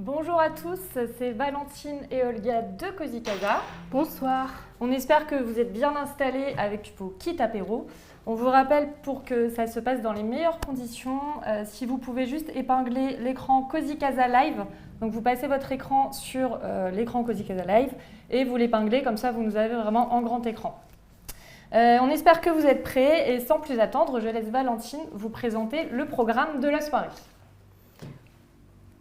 Bonjour à tous, c'est Valentine et Olga de Cozy Casa. Bonsoir. On espère que vous êtes bien installés avec vos kits apéro. On vous rappelle pour que ça se passe dans les meilleures conditions, si vous pouvez juste épingler l'écran Cozy Casa Live. Donc vous passez votre écran sur l'écran Cozy Casa Live et vous l'épinglez, comme ça vous nous avez vraiment en grand écran. On espère que vous êtes prêts et sans plus attendre, je laisse Valentine vous présenter le programme de la soirée.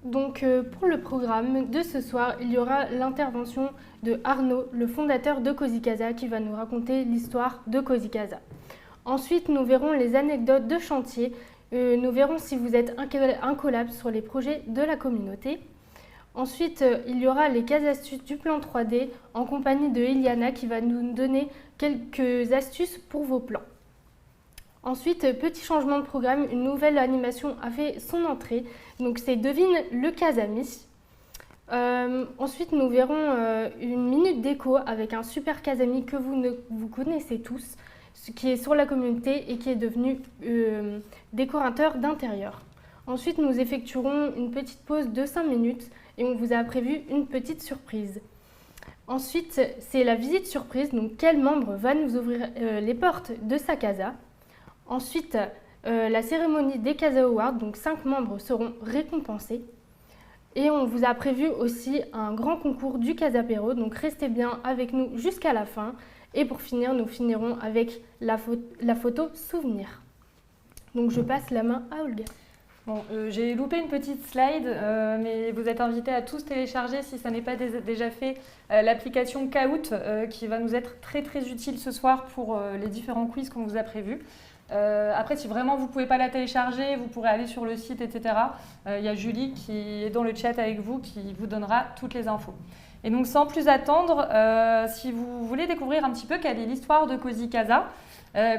Donc pour le programme de ce soir, il y aura l'intervention de Arnaud, le fondateur de Cozy Casa, qui va nous raconter l'histoire de Cozy Casa. Ensuite, nous verrons les anecdotes de chantier. Nous verrons si vous êtes incollable sur les projets de la communauté. Ensuite, il y aura les cases astuces du plan 3D en compagnie de Eliana qui va nous donner quelques astuces pour vos plans. Ensuite, petit changement de programme, une nouvelle animation a fait son entrée. Donc c'est Devine le Casami. Ensuite, nous verrons une minute déco avec un super Casami que vous connaissez tous, qui est sur la communauté et qui est devenu décorateur d'intérieur. Ensuite, nous effectuerons une petite pause de 5 minutes et on vous a prévu une petite surprise. Ensuite, c'est la visite surprise. Donc, quel membre va nous ouvrir les portes de sa casa? Ensuite, la cérémonie des Casa Awards, donc 5 membres seront récompensés. Et on vous a prévu aussi un grand concours du Casapéro, donc restez bien avec nous jusqu'à la fin. Et pour finir, nous finirons avec la photo souvenir. Donc je passe la main à Olga. Bon, j'ai loupé une petite slide, mais vous êtes invités à tous télécharger, si ça n'est pas déjà fait, l'application Kahoot qui va nous être très très utile ce soir pour les différents quiz qu'on vous a prévus. Après, si vraiment vous ne pouvez pas la télécharger, vous pourrez aller sur le site, etc. Il y a Julie qui est dans le chat avec vous, qui vous donnera toutes les infos. Et donc, sans plus attendre, si vous voulez découvrir un petit peu quelle est l'histoire de Cozy Casa,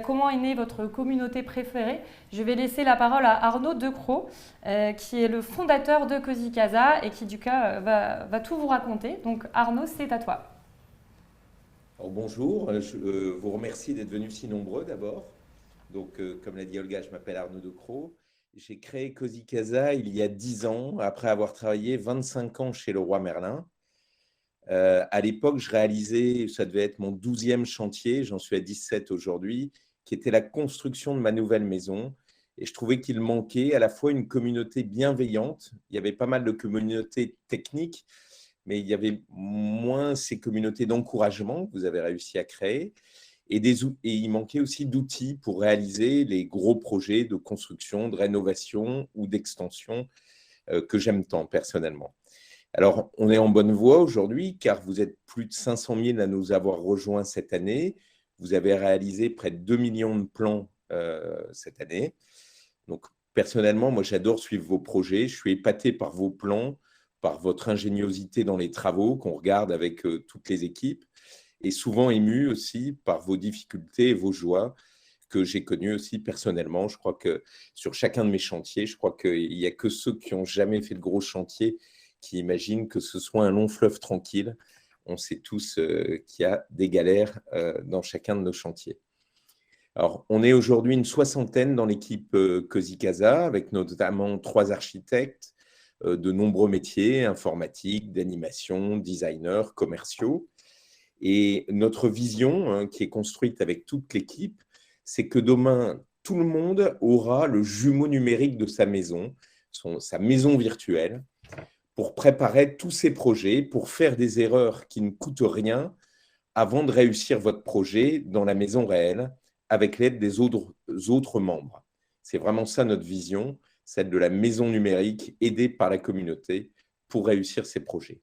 comment est née votre communauté préférée, je vais laisser la parole à Arnaud Decroix, qui est le fondateur de Cozy Casa et qui, du coup, va tout vous raconter. Donc, Arnaud, c'est à toi. Alors, bonjour, je vous remercie d'être venus si nombreux d'abord. Donc, comme l'a dit Olga, je m'appelle Arnaud Decroix. J'ai créé Cozy Casa il y a 10 ans, après avoir travaillé 25 ans chez Leroy Merlin. À l'époque, je réalisais, ça devait être mon 12e chantier, j'en suis à 17 aujourd'hui, qui était la construction de ma nouvelle maison. Et je trouvais qu'il manquait à la fois une communauté bienveillante, il y avait pas mal de communautés techniques, mais il y avait moins ces communautés d'encouragement que vous avez réussi à créer. Et il manquait aussi d'outils pour réaliser les gros projets de construction, de rénovation ou d'extension que j'aime tant personnellement. Alors, on est en bonne voie aujourd'hui car vous êtes plus de 500 000 à nous avoir rejoints cette année. Vous avez réalisé près de 2 millions de plans cette année. Donc, personnellement, moi, j'adore suivre vos projets. Je suis épaté par vos plans, par votre ingéniosité dans les travaux qu'on regarde avec toutes les équipes et souvent ému aussi par vos difficultés et vos joies que j'ai connues aussi personnellement. Je crois que sur chacun de mes chantiers, je crois qu'il n'y a que ceux qui n'ont jamais fait de gros chantiers qui imaginent que ce soit un long fleuve tranquille. On sait tous qu'il y a des galères dans chacun de nos chantiers. Alors, on est aujourd'hui une soixantaine dans l'équipe Cozy Casa, avec notamment 3 architectes de nombreux métiers, informatique, d'animation, designers, commerciaux. Et notre vision, qui est construite avec toute l'équipe, c'est que demain, tout le monde aura le jumeau numérique de sa maison, sa maison virtuelle, pour préparer tous ses projets, pour faire des erreurs qui ne coûtent rien avant de réussir votre projet dans la maison réelle avec l'aide des autres membres. C'est vraiment ça notre vision, celle de la maison numérique aidée par la communauté pour réussir ces projets.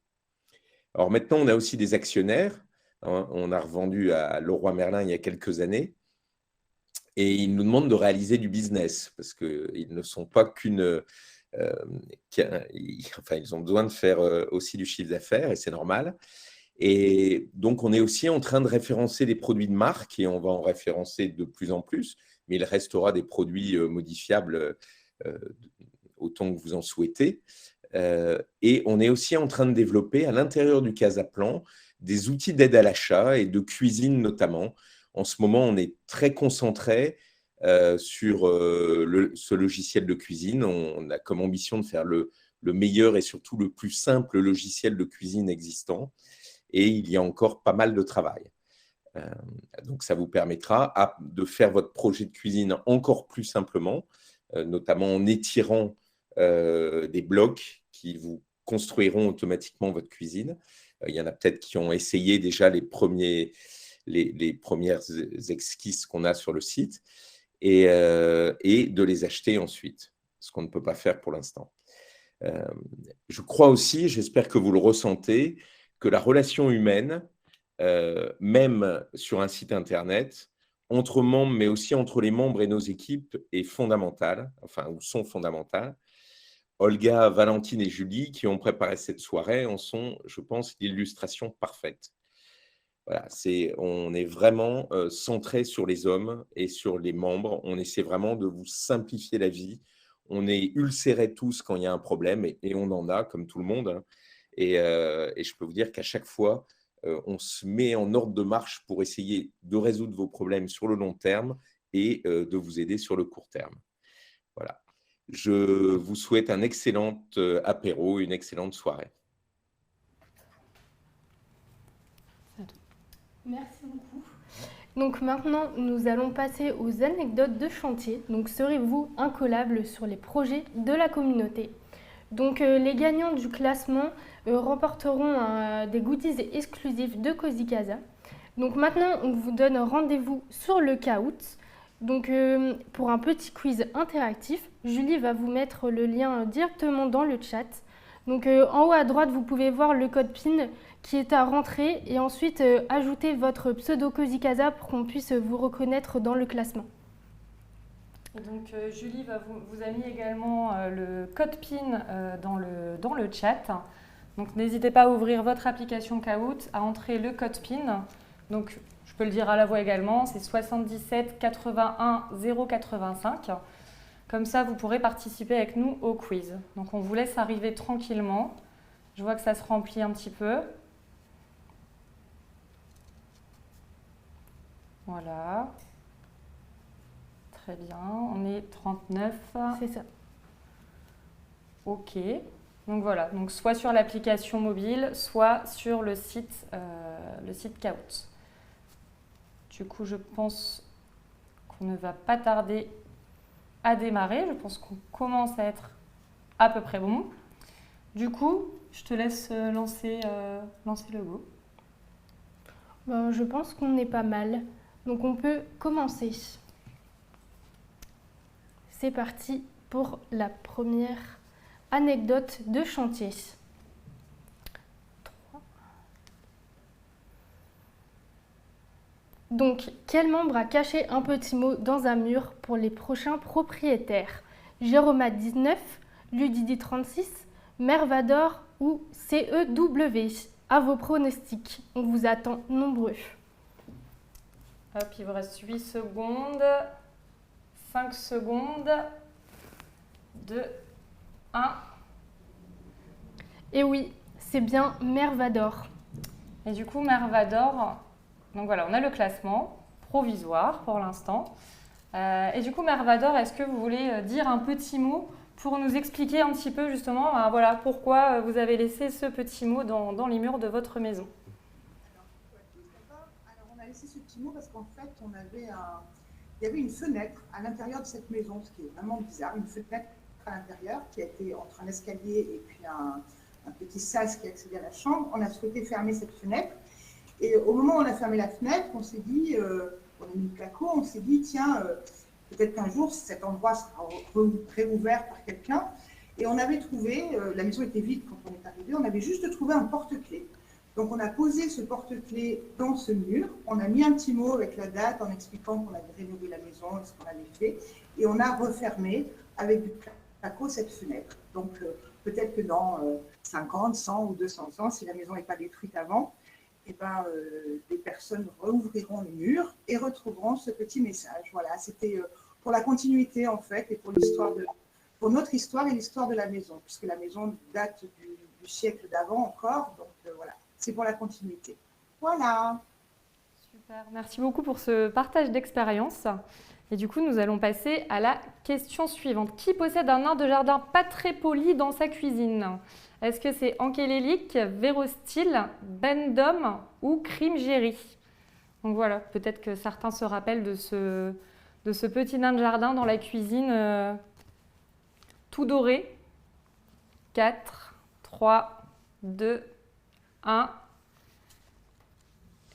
Alors maintenant, on a aussi des actionnaires. On a revendu à Leroy Merlin il y a quelques années et ils nous demandent de réaliser du business parce qu'ils ne sont pas ils ont besoin de faire aussi du chiffre d'affaires et c'est normal. Et donc, on est aussi en train de référencer des produits de marque et on va en référencer de plus en plus, mais il restera des produits modifiables autant que vous en souhaitez. Et on est aussi en train de développer à l'intérieur du Casaplan des outils d'aide à l'achat et de cuisine notamment. En ce moment, on est très concentré sur ce logiciel de cuisine. On a comme ambition de faire le le meilleur et surtout le plus simple logiciel de cuisine existant. Et il y a encore pas mal de travail. Donc, ça vous permettra de faire votre projet de cuisine encore plus simplement, notamment en étirant des blocs qui vous construiront automatiquement votre cuisine. Il y en a peut-être qui ont essayé déjà les premières esquisses qu'on a sur le site et de les acheter ensuite, ce qu'on ne peut pas faire pour l'instant. Je crois aussi, j'espère que vous le ressentez, que la relation humaine, même sur un site internet, entre membres, mais aussi entre les membres et nos équipes, est fondamentale, enfin, ou sont fondamentales. Olga, Valentine et Julie, qui ont préparé cette soirée, en sont, je pense, l'illustration parfaite. Voilà, on est vraiment centré sur les hommes et sur les membres. On essaie vraiment de vous simplifier la vie. On est ulcérés tous quand il y a un problème, et on en a, comme tout le monde. Hein. Et je peux vous dire qu'à chaque fois, on se met en ordre de marche pour essayer de résoudre vos problèmes sur le long terme et de vous aider sur le court terme. Voilà. Je vous souhaite un excellent apéro, une excellente soirée. Merci beaucoup. Donc maintenant, nous allons passer aux anecdotes de chantier. Donc serez-vous incollable sur les projets de la communauté? Donc les gagnants du classement remporteront des goodies exclusifs de Cozy Casa. Donc maintenant, on vous donne rendez-vous sur le Kahoot. Donc pour un petit quiz interactif, Julie va vous mettre le lien directement dans le chat. Donc en haut à droite, vous pouvez voir le code PIN qui est à rentrer et ensuite ajouter votre pseudo Cozy Casa pour qu'on puisse vous reconnaître dans le classement. Et donc Julie vous a mis également le code PIN dans le chat. Donc n'hésitez pas à ouvrir votre application Kahoot, à entrer le code PIN. Donc je peux le dire à la voix également, c'est 77 81 085. Comme ça, vous pourrez participer avec nous au quiz. Donc on vous laisse arriver tranquillement. Je vois que ça se remplit un petit peu. Voilà. Très bien. On est 39. C'est ça. OK. Donc voilà. Donc soit sur l'application mobile, soit sur le site Kahoot. Du coup, je pense qu'on ne va pas tarder à démarrer. Je pense qu'on commence à être à peu près bon. Du coup, je te laisse lancer le go. Je pense qu'on est pas mal. Donc on peut commencer. C'est parti pour la première anecdote de chantier. 3. Donc, quel membre a caché un petit mot dans un mur pour les prochains propriétaires? Jérôme 19, Ludidi 36, Mervador ou CEW? À vos pronostics, on vous attend nombreux. Hop, il vous reste 8 secondes, 5 secondes, 2, 1. Et oui, c'est bien Mervador. Et du coup, Mervador, donc voilà, on a le classement provisoire pour l'instant. Et du coup, Mervador, est-ce que vous voulez dire un petit mot pour nous expliquer un petit peu justement voilà, pourquoi vous avez laissé ce petit mot dans les murs de votre maison? Alors, on a laissé ce petit mot parce qu'en fait, il y avait une fenêtre à l'intérieur de cette maison, ce qui est vraiment bizarre, une fenêtre à l'intérieur qui a été entre un escalier et puis un petit sas qui accédait à la chambre. On a souhaité fermer cette fenêtre. Et au moment où on a fermé la fenêtre, on s'est dit, on a mis le placo, on s'est dit, tiens, peut-être qu'un jour, cet endroit sera réouvert par quelqu'un. Et on avait trouvé, la maison était vide quand on est arrivé, on avait juste trouvé un porte-clés. Donc on a posé ce porte-clés dans ce mur, on a mis un petit mot avec la date en expliquant qu'on avait rénové la maison, ce qu'on avait fait, et on a refermé avec du placo cette fenêtre. Donc peut-être que dans 50, 100 ou 200 ans, si la maison n'est pas détruite avant, eh ben, des personnes rouvriront les murs et retrouveront ce petit message. Voilà, c'était pour la continuité en fait et pour notre histoire et l'histoire de la maison, puisque la maison date du siècle d'avant encore. Donc voilà, c'est pour la continuité. Voilà. Super. Merci beaucoup pour ce partage d'expérience. Et du coup, nous allons passer à la question suivante. Qui possède un nain de jardin pas très poli dans sa cuisine? Est-ce que c'est Ankélélique, Vérostyle, Bendom ou Krimgéry? Donc voilà, peut-être que certains se rappellent de ce petit nain de jardin dans la cuisine tout doré. 4, 3, 2, 1.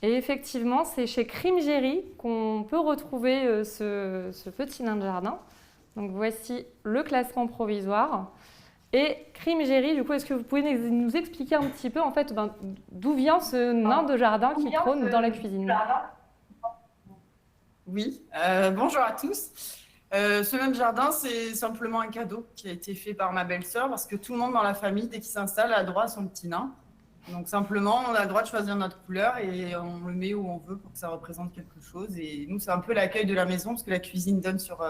Et effectivement, c'est chez Krimgéry qu'on peut retrouver ce petit nain de jardin. Donc voici le classement provisoire. Et Krimgéry, du coup, est-ce que vous pouvez nous expliquer un petit peu en fait d'où vient ce nain de jardin qui trône dans la cuisine? Oui, bonjour à tous. Ce nain de jardin, c'est simplement un cadeau qui a été fait par ma belle-sœur parce que tout le monde dans la famille, dès qu'il s'installe, a droit à son petit nain. Donc simplement, on a le droit de choisir notre couleur et on le met où on veut pour que ça représente quelque chose. Et nous, c'est un peu l'accueil de la maison parce que la cuisine donne sur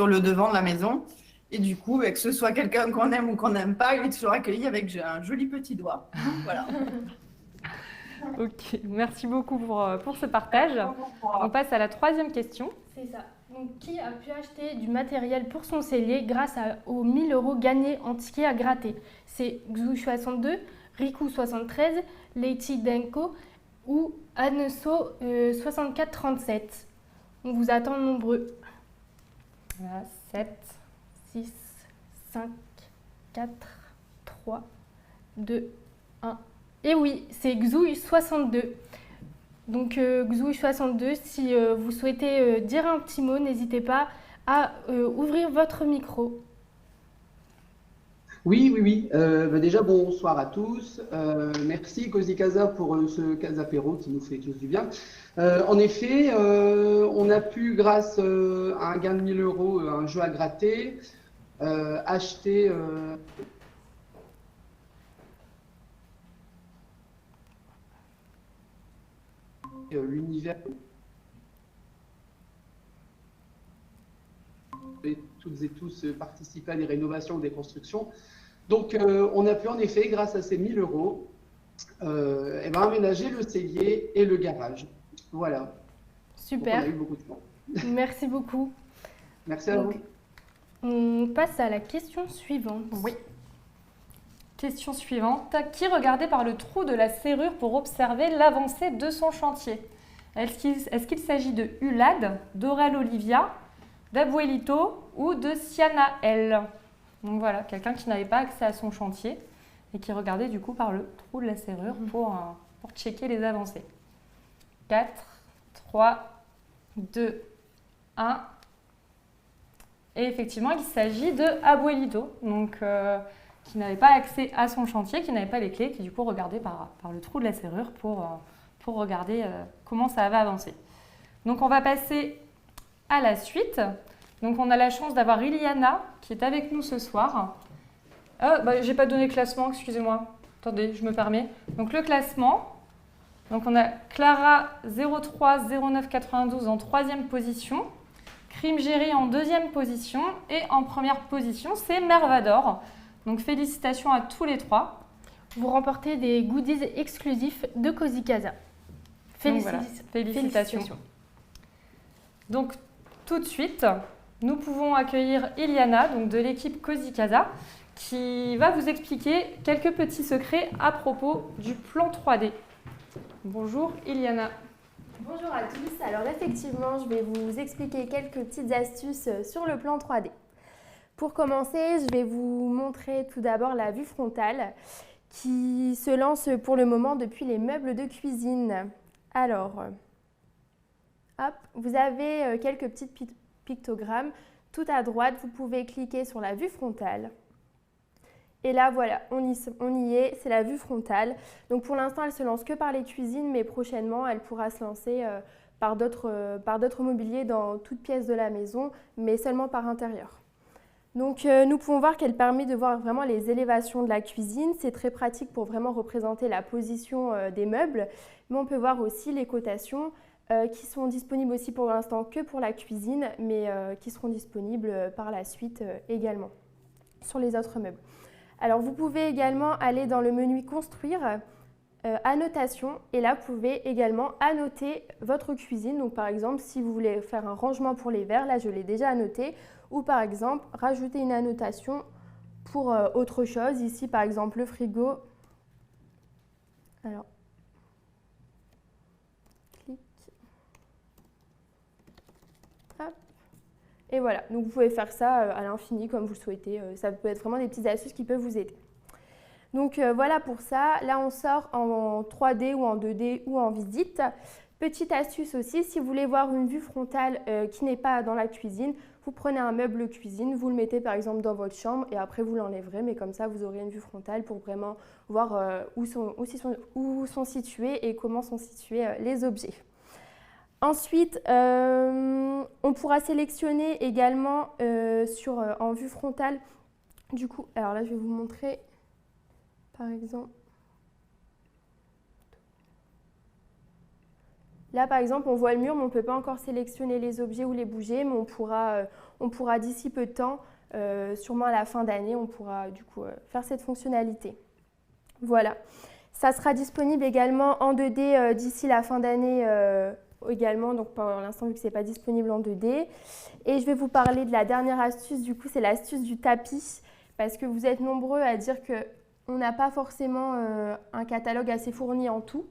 le devant de la maison. Et du coup, que ce soit quelqu'un qu'on aime ou qu'on n'aime pas, il est toujours accueilli avec un joli petit doigt. Voilà. Ok, merci beaucoup pour ce partage. On passe à la troisième question. C'est ça. Donc, qui a pu acheter du matériel pour son cellier grâce aux 1000 € gagnés en tickets à gratter? C'est Xu62, Riku 73, Leiti Denko ou Aneso 6437. On vous attend nombreux. Voilà, 7. 6, 5, 4, 3, 2, 1. Et oui, c'est Xu62. Donc Xu62, si vous souhaitez dire un petit mot, n'hésitez pas à ouvrir votre micro. Oui. Déjà, bonsoir à tous. Merci Cozy Casa pour ce Casapéro qui nous fait tous du bien. En effet, on a pu, grâce à un gain de 1000 €, un jeu à gratter, acheter l'univers et toutes et tous participer à des rénovations ou des constructions. Donc, on a pu en effet, grâce à ces 1000 €, aménager le cellier et le garage. Voilà. Super. Donc, on a eu beaucoup de temps. Merci beaucoup. Merci à vous. On passe à la question suivante. Oui. Question suivante. Qui regardait par le trou de la serrure pour observer l'avancée de son chantier? Est-ce qu'il s'agit de Hulad, d'Aurel Olivia, d'Abuelito ou de Siana L? Donc voilà, quelqu'un qui n'avait pas accès à son chantier et qui regardait du coup par le trou de la serrure pour checker les avancées. 4, 3, 2, 1. Et effectivement, il s'agit de Abuelito, donc qui n'avait pas accès à son chantier, qui n'avait pas les clés, qui du coup regardait par le trou de la serrure pour regarder comment ça avait avancé. Donc on va passer à la suite. Donc on a la chance d'avoir Iliana qui est avec nous ce soir. J'ai pas donné le classement, excusez-moi. Attendez, je me permets. Donc le classement, donc on a Clara 03 09 92 en 3e position, Krimgéry en 2e position et en première position c'est Mervador. Donc félicitations à tous les trois. Vous remportez des goodies exclusifs de Cozy Casa. Félicitations. Donc tout de suite, nous pouvons accueillir Iliana, donc de l'équipe Cozy Casa, qui va vous expliquer quelques petits secrets à propos du plan 3D. Bonjour Iliana. Bonjour à tous. Alors effectivement, je vais vous expliquer quelques petites astuces sur le plan 3D. Pour commencer, je vais vous montrer tout d'abord la vue frontale qui se lance pour le moment depuis les meubles de cuisine. Alors, hop, vous avez quelques petits pictogrammes. Tout à droite, vous pouvez cliquer sur la vue frontale. Et là, voilà, on y est, c'est la vue frontale. Donc pour l'instant, elle ne se lance que par les cuisines, mais prochainement, elle pourra se lancer par d'autres mobiliers dans toute pièce de la maison, mais seulement par intérieur. Donc nous pouvons voir qu'elle permet de voir vraiment les élévations de la cuisine. C'est très pratique pour vraiment représenter la position des meubles, mais on peut voir aussi les cotations qui sont disponibles aussi pour l'instant que pour la cuisine, mais qui seront disponibles par la suite également sur les autres meubles. Alors vous pouvez également aller dans le menu construire annotation. Et là, vous pouvez également annoter votre cuisine. Donc par exemple, si vous voulez faire un rangement pour les verres, là je l'ai déjà annoté. Ou par exemple, rajouter une annotation pour autre chose. Ici par exemple, le frigo. Alors, clic. Hop. Et voilà, donc vous pouvez faire ça à l'infini comme vous le souhaitez. Ça peut être vraiment des petites astuces qui peuvent vous aider. Donc voilà pour ça. Là, on sort en 3D ou en 2D ou en visite. Petite astuce aussi, si vous voulez voir une vue frontale qui n'est pas dans la cuisine, vous prenez un meuble cuisine, vous le mettez par exemple dans votre chambre et après vous l'enlèverez, mais comme ça vous aurez une vue frontale pour vraiment voir où sont situés et comment sont situés les objets. Ensuite, on pourra sélectionner également en vue frontale. Du coup, alors là je vais vous montrer par exemple. Là, par exemple, on voit le mur, mais on ne peut pas encore sélectionner les objets ou les bouger, mais on pourra d'ici peu de temps, sûrement à la fin d'année, on pourra du coup faire cette fonctionnalité. Voilà. Ça sera disponible également en 2D d'ici la fin d'année également, donc pour l'instant, vu que ce n'est pas disponible en 2D. Et je vais vous parler de la dernière astuce, du coup, c'est l'astuce du tapis, parce que vous êtes nombreux à dire qu'on n'a pas forcément un catalogue assez fourni en tout.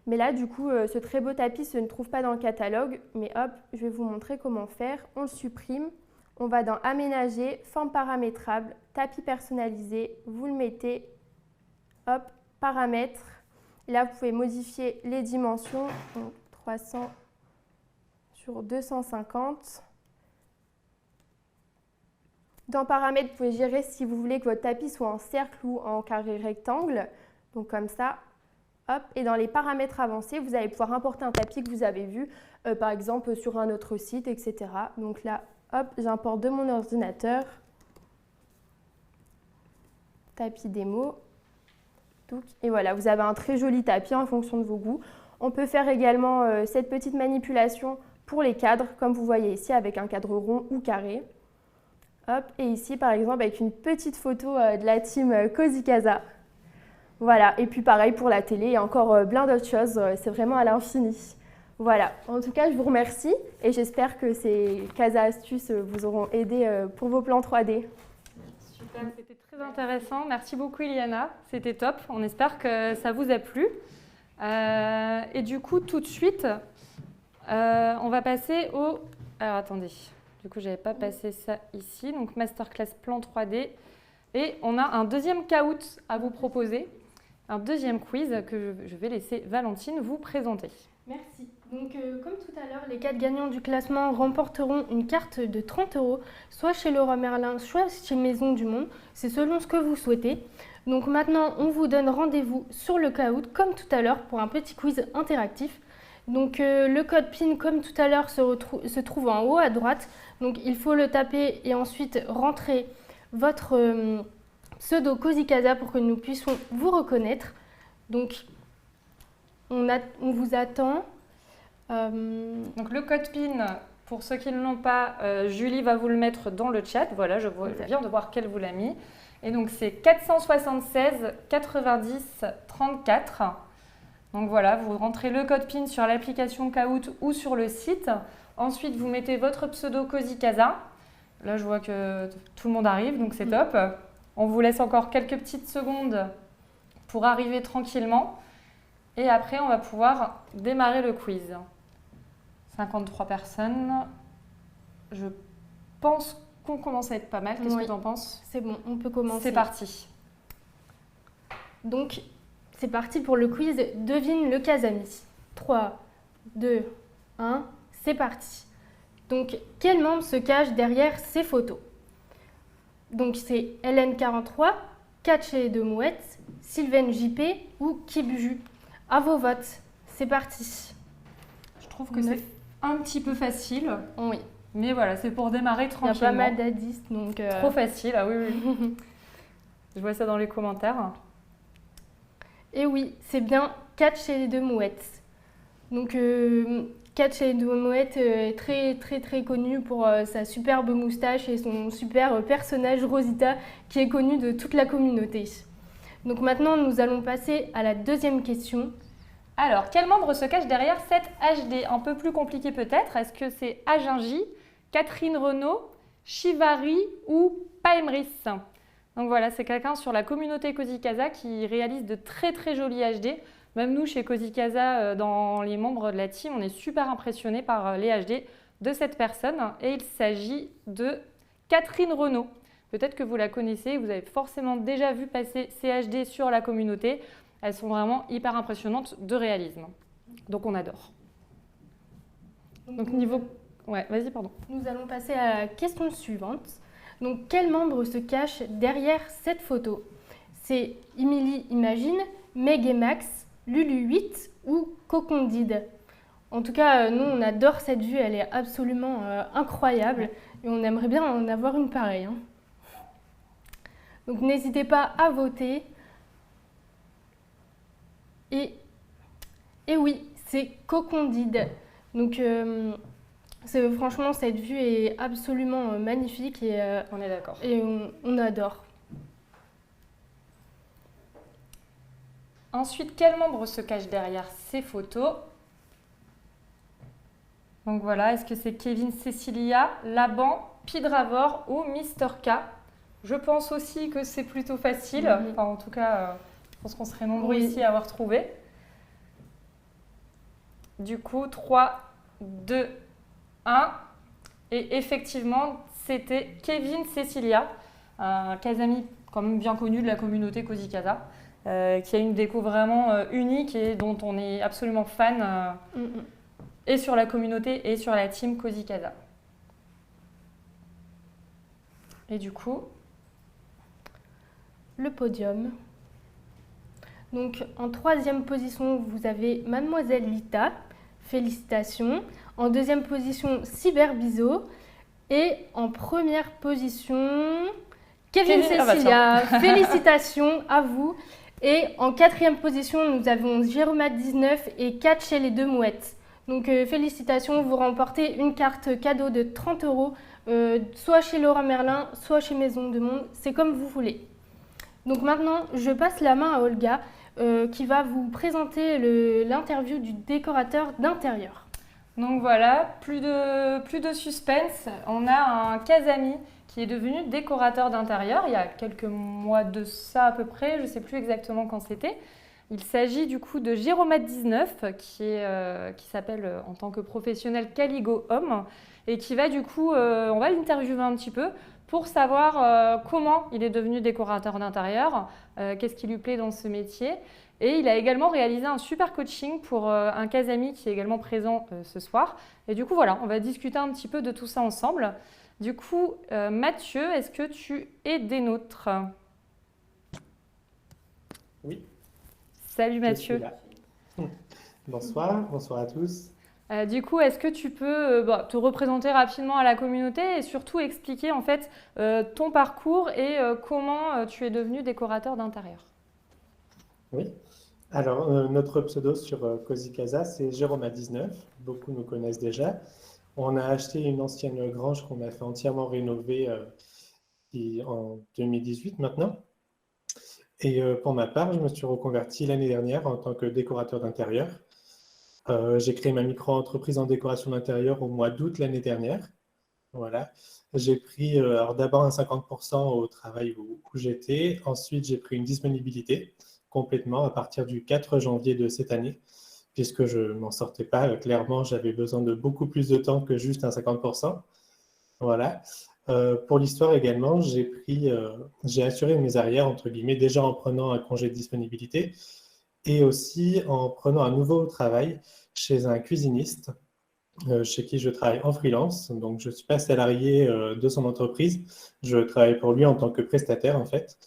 Mais là, du coup, ce très beau tapis se ne trouve pas dans le catalogue. Mais hop, je vais vous montrer comment faire. On le supprime. On va dans Aménager, Forme paramétrable, Tapis personnalisé. Vous le mettez. Hop, Paramètres. Là, vous pouvez modifier les dimensions. Donc, 300 sur 250. Dans Paramètres, vous pouvez gérer si vous voulez que votre tapis soit en cercle ou en carré rectangle. Donc, comme ça. Hop, et dans les paramètres avancés, vous allez pouvoir importer un tapis que vous avez vu, par exemple sur un autre site, etc. Donc là, hop, j'importe de mon ordinateur, tapis démo, et voilà, vous avez un très joli tapis en fonction de vos goûts. On peut faire également cette petite manipulation pour les cadres, comme vous voyez ici, avec un cadre rond ou carré. Hop, et ici, par exemple, avec une petite photo de la team Cozy Casa. Voilà, et puis pareil pour la télé et encore plein d'autres choses, c'est vraiment à l'infini. Voilà, en tout cas je vous remercie et j'espère que ces Casa Astuces vous auront aidé pour vos plans 3D. Super, c'était très intéressant. Merci beaucoup Iliana, c'était top. On espère que ça vous a plu. Et du coup, tout de suite, on va passer au... Alors attendez, du coup je n'avais pas passé ça ici, donc Masterclass plan 3D. Et on a un deuxième caout à vous proposer. Un deuxième quiz que je vais laisser Valentine vous présenter. Merci. Donc, comme tout à l'heure, les 4 gagnants du classement remporteront une carte de 30 €, soit chez Leroy Merlin, soit chez Maison du Monde. C'est selon ce que vous souhaitez. Donc maintenant, on vous donne rendez-vous sur le caout, comme tout à l'heure, pour un petit quiz interactif. Donc, le code PIN, comme tout à l'heure, se trouve en haut à droite. Donc, il faut le taper et ensuite rentrer votre... pseudo Cozy Casa pour que nous puissions vous reconnaître. Donc, on vous attend. Donc, le code PIN, pour ceux qui ne l'ont pas, Julie va vous le mettre dans le chat. Voilà, je viens de voir qu'elle vous l'a mis. Et donc, c'est 476 90 34. Donc voilà, vous rentrez le code PIN sur l'application Kahoot ou sur le site. Ensuite, vous mettez votre pseudo Cozy Casa. Là, je vois que tout le monde arrive, donc c'est top. On vous laisse encore quelques petites secondes pour arriver tranquillement. Et après, on va pouvoir démarrer le quiz. 53 personnes. Je pense qu'on commence à être pas mal. Qu'est-ce que tu en penses? C'est bon, on peut commencer. C'est parti. Donc, c'est parti pour le quiz Devine le Casami. 3, 2, 1, c'est parti. Donc, quel membre se cache derrière ces photos? Donc, c'est LN43, Catché de Mouette, Sylvaine JP ou Kibju. À vos votes, c'est parti. Je trouve que c'est un petit peu facile. Oui. Mais voilà, c'est pour démarrer tranquillement. Il y a pas mal d'indices, donc... Trop facile, ah oui, oui. Je vois ça dans les commentaires. Et oui, c'est bien Catché de Mouette. Donc, Catché de Mouette est très connu pour sa superbe moustache et son super personnage Rosita qui est connu de toute la communauté. Donc maintenant, nous allons passer à la deuxième question. Alors, quel membre se cache derrière cette HD? Un peu plus compliqué peut-être. Est-ce que c'est Aginji, Catherine Renaud, Chivari ou Paemris? Donc voilà, c'est quelqu'un sur la communauté Cozy Casa qui réalise de très très jolis HD. Même nous, chez Cozy Casa, dans les membres de la team, on est super impressionnés par les HD de cette personne. Et il s'agit de Catherine Renaud. Peut-être que vous la connaissez, vous avez forcément déjà vu passer ces HD sur la communauté. Elles sont vraiment hyper impressionnantes de réalisme. Donc on adore. Donc niveau... Ouais, vas-y, pardon. Nous allons passer à la question suivante. Donc, quel membre se cache derrière cette photo? C'est Emily Imagine, Meg et Max, Lulu 8 ou Cocondide? En tout cas, nous, on adore cette vue, elle est absolument incroyable et on aimerait bien en avoir une pareille. Hein. Donc, n'hésitez pas à voter. Et oui, c'est Cocondide. Donc, franchement, cette vue est absolument magnifique et, On est d'accord. et on adore. Ensuite, quel membre se cache derrière ces photos? Donc voilà, est-ce que c'est Kevin Cecilia, Laban, Pidravor ou Mister K? Je pense aussi que c'est plutôt facile. Enfin, en tout cas, je pense qu'on serait nombreux ici à avoir trouvé. Du coup, 3, 2, 1. Et effectivement, c'était Kevin Cecilia, un Casami quand même bien connu de la communauté Cozy Casa, qui a une déco vraiment unique et dont on est absolument fan, et sur la communauté et sur la team Cozy Casa. Et du coup, le podium. Donc en troisième position, vous avez Mademoiselle Lita. Félicitations. En deuxième position, Cyberbizo. Et en première position, Kevin Cecilia. Félicitations à vous. Et en quatrième position, nous avons Jérôme 19 et Catch et les deux mouettes. Donc félicitations, vous remportez une carte cadeau de 30 €, soit chez Laura Merlin, soit chez Maison de Monde. C'est comme vous voulez. Donc maintenant, je passe la main à Olga qui va vous présenter l'interview du décorateur d'intérieur. Donc voilà, plus de suspense. On a un Casami qui est devenu décorateur d'intérieur il y a quelques mois de ça à peu près, je ne sais plus exactement quand c'était. Il s'agit du coup de Jérôme 19 qui s'appelle en tant que professionnel Caligo Homme et qui va du coup, on va l'interviewer un petit peu pour savoir comment il est devenu décorateur d'intérieur, qu'est-ce qui lui plaît dans ce métier. Et il a également réalisé un super coaching pour un Casami qui est également présent ce soir. Et du coup, voilà, on va discuter un petit peu de tout ça ensemble. Du coup, Mathieu, est-ce que tu es des nôtres? Oui. Salut Mathieu. Bonsoir, bonsoir à tous. Du coup, est-ce que tu peux te représenter rapidement à la communauté et surtout expliquer en fait ton parcours et comment tu es devenu décorateur d'intérieur? Oui. Alors, notre pseudo sur Cozy Casa, c'est Jérôme 19. Beaucoup nous connaissent déjà. On a acheté une ancienne grange qu'on a fait entièrement rénover en 2018 maintenant. Et pour ma part, je me suis reconverti l'année dernière en tant que décorateur d'intérieur. J'ai créé ma micro-entreprise en décoration d'intérieur au mois d'août l'année dernière. Voilà. J'ai pris d'abord un 50% au travail où j'étais. Ensuite, j'ai pris une disponibilité complètement à partir du 4 janvier de cette année, puisque je ne m'en sortais pas. Clairement, j'avais besoin de beaucoup plus de temps que juste un 50%. Voilà. Pour l'histoire également, j'ai assuré mes arrières, entre guillemets, déjà en prenant un congé de disponibilité et aussi en prenant un nouveau travail chez un cuisiniste chez qui je travaille en freelance. Donc, je ne suis pas salarié de son entreprise. Je travaille pour lui en tant que prestataire, en fait.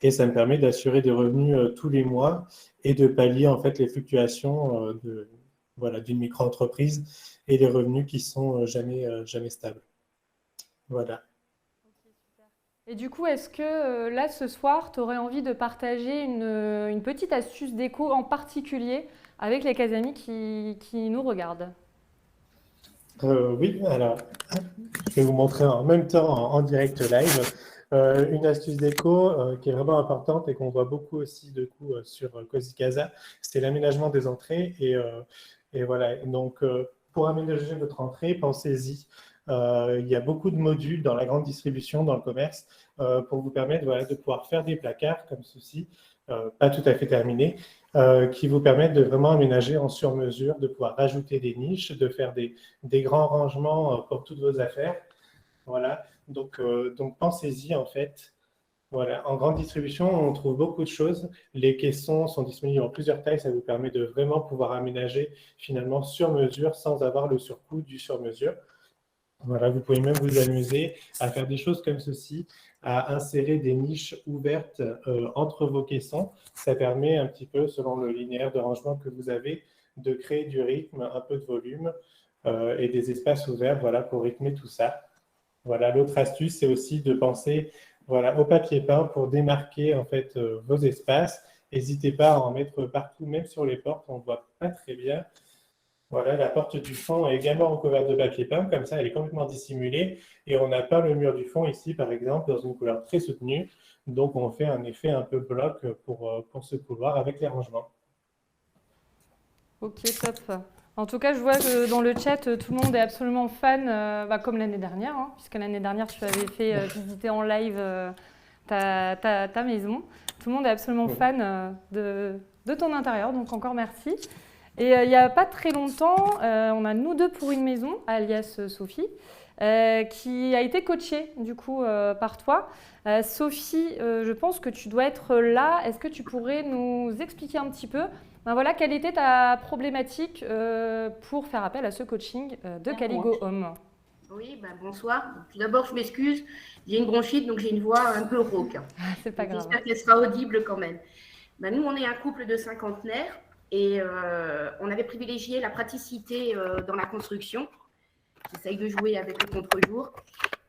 Et ça me permet d'assurer des revenus tous les mois et de pallier, en fait, les fluctuations d'une micro-entreprise et les revenus qui sont jamais stables. Voilà. Et du coup, est-ce que là, ce soir, tu aurais envie de partager une petite astuce déco en particulier avec les Casami qui nous regardent? Oui, alors, je vais vous montrer en même temps en direct live. Une astuce déco qui est vraiment importante et qu'on voit beaucoup aussi sur Cozy Casa, c'est l'aménagement des entrées. Et voilà, donc pour aménager votre entrée, pensez-y. Il y a beaucoup de modules dans la grande distribution, dans le commerce, pour vous permettre de pouvoir faire des placards comme ceci, pas tout à fait terminés, qui vous permettent de vraiment aménager en sur-mesure, de pouvoir rajouter des niches, de faire des grands rangements pour toutes vos affaires. Voilà, donc pensez-y en fait. Voilà, en grande distribution, on trouve beaucoup de choses. Les caissons sont disponibles en plusieurs tailles, ça vous permet de vraiment pouvoir aménager finalement sur mesure sans avoir le surcoût du sur-mesure. Voilà, vous pouvez même vous amuser à faire des choses comme ceci, à insérer des niches ouvertes entre vos caissons. Ça permet un petit peu, selon le linéaire de rangement que vous avez, de créer du rythme, un peu de volume et des espaces ouverts, voilà, pour rythmer tout ça. Voilà, l'autre astuce, c'est aussi de penser au papier peint pour démarquer en fait vos espaces. N'hésitez pas à en mettre partout, même sur les portes, on ne voit pas très bien. Voilà, la porte du fond est également recouverte de papier peint, comme ça elle est complètement dissimulée et on n'a pas le mur du fond ici par exemple dans une couleur très soutenue, donc on fait un effet un peu bloc pour ce couloir avec les rangements. Ok, top. En tout cas, je vois que dans le chat, tout le monde est absolument fan, comme l'année dernière, hein, puisque l'année dernière, tu avais fait visiter en live ta maison. Tout le monde est absolument fan de ton intérieur, donc encore merci. Et il n'y a pas très longtemps, on a Nous deux pour une maison, alias Sophie, qui a été coachée du coup par toi. Sophie, je pense que tu dois être là. Est-ce que tu pourrais nous expliquer un petit peu quelle était ta problématique pour faire appel à ce coaching de Caligo Home? Oui, bonsoir. Tout d'abord, je m'excuse. J'ai une bronchite, donc j'ai une voix un peu rauque. C'est pas grave. J'espère qu'elle sera audible quand même. Nous, on est un couple de cinquantenaires et on avait privilégié la praticité dans la construction. J'essaye de jouer avec le contre-jour.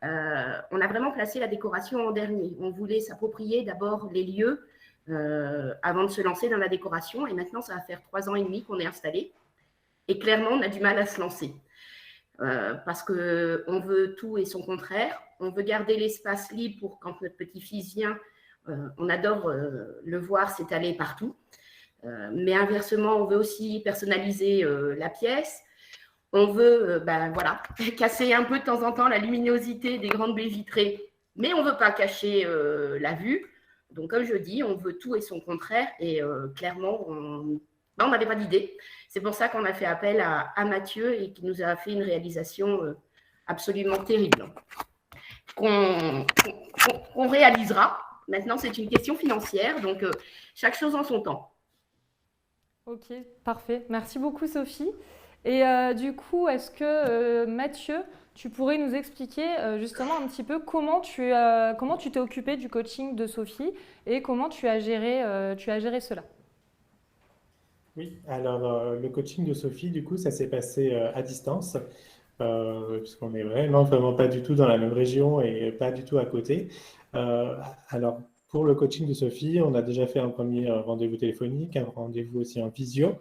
On a vraiment placé la décoration en dernier. On voulait s'approprier d'abord les lieux avant de se lancer dans la décoration. Et maintenant, ça va faire 3 ans et demi qu'on est installé. Et clairement, on a du mal à se lancer. Parce qu'on veut tout et son contraire. On veut garder l'espace libre pour quand notre petit-fils vient, on adore le voir s'étaler partout. Mais inversement, on veut aussi personnaliser la pièce. On veut casser un peu de temps en temps la luminosité des grandes baies vitrées, mais on ne veut pas cacher la vue. Donc, comme je dis, on veut tout et son contraire. Et clairement, on n'avait pas d'idée. C'est pour ça qu'on a fait appel à Mathieu et qui nous a fait une réalisation absolument terrible qu'on réalisera. Maintenant, c'est une question financière. Donc, chaque chose en son temps. Ok, parfait. Merci beaucoup, Sophie. Et du coup, est-ce que Mathieu, tu pourrais nous expliquer justement un petit peu comment tu t'es occupé du coaching de Sophie et comment tu as géré cela? Oui, alors le coaching de Sophie, du coup, ça s'est passé à distance, puisqu'on n'est vraiment pas du tout dans la même région et pas du tout à côté. Alors, pour le coaching de Sophie, on a déjà fait un premier rendez-vous téléphonique, un rendez-vous aussi en visio.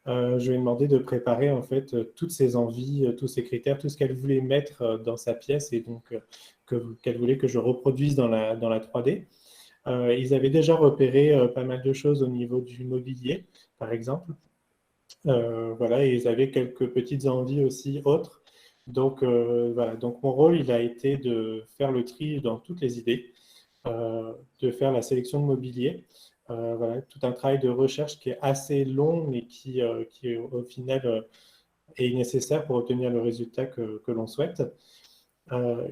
Je lui ai demandé de préparer en fait toutes ses envies, tous ses critères, tout ce qu'elle voulait mettre dans sa pièce et donc qu'elle voulait que je reproduise dans la 3D. Ils avaient déjà repéré pas mal de choses au niveau du mobilier, par exemple. Et ils avaient quelques petites envies aussi autres. Donc, donc mon rôle, il a été de faire le tri dans toutes les idées, de faire la sélection de mobilier. Tout un travail de recherche qui est assez long, mais qui au final est nécessaire pour obtenir le résultat que l'on souhaite.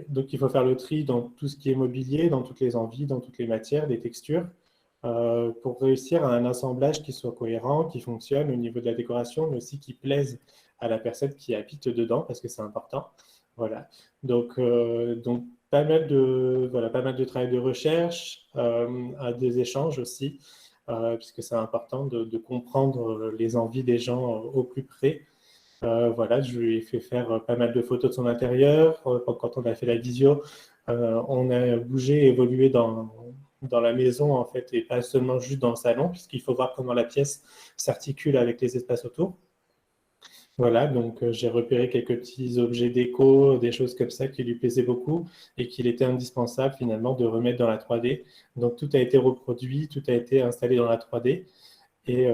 Donc, il faut faire le tri dans tout ce qui est mobilier, dans toutes les envies, dans toutes les matières, les textures, pour réussir à un assemblage qui soit cohérent, qui fonctionne au niveau de la décoration, mais aussi qui plaise à la personne qui habite dedans, parce que c'est important. Voilà. Donc pas mal de travail de recherche, des échanges aussi, puisque c'est important de comprendre les envies des gens au plus près. Je lui ai fait faire pas mal de photos de son intérieur. Quand on a fait la visio, on a bougé, évolué dans la maison, en fait, et pas seulement juste dans le salon, puisqu'il faut voir comment la pièce s'articule avec les espaces autour. Voilà, donc j'ai repéré quelques petits objets déco, des choses comme ça qui lui plaisaient beaucoup et qu'il était indispensable finalement de remettre dans la 3D. Donc tout a été reproduit, tout a été installé dans la 3D et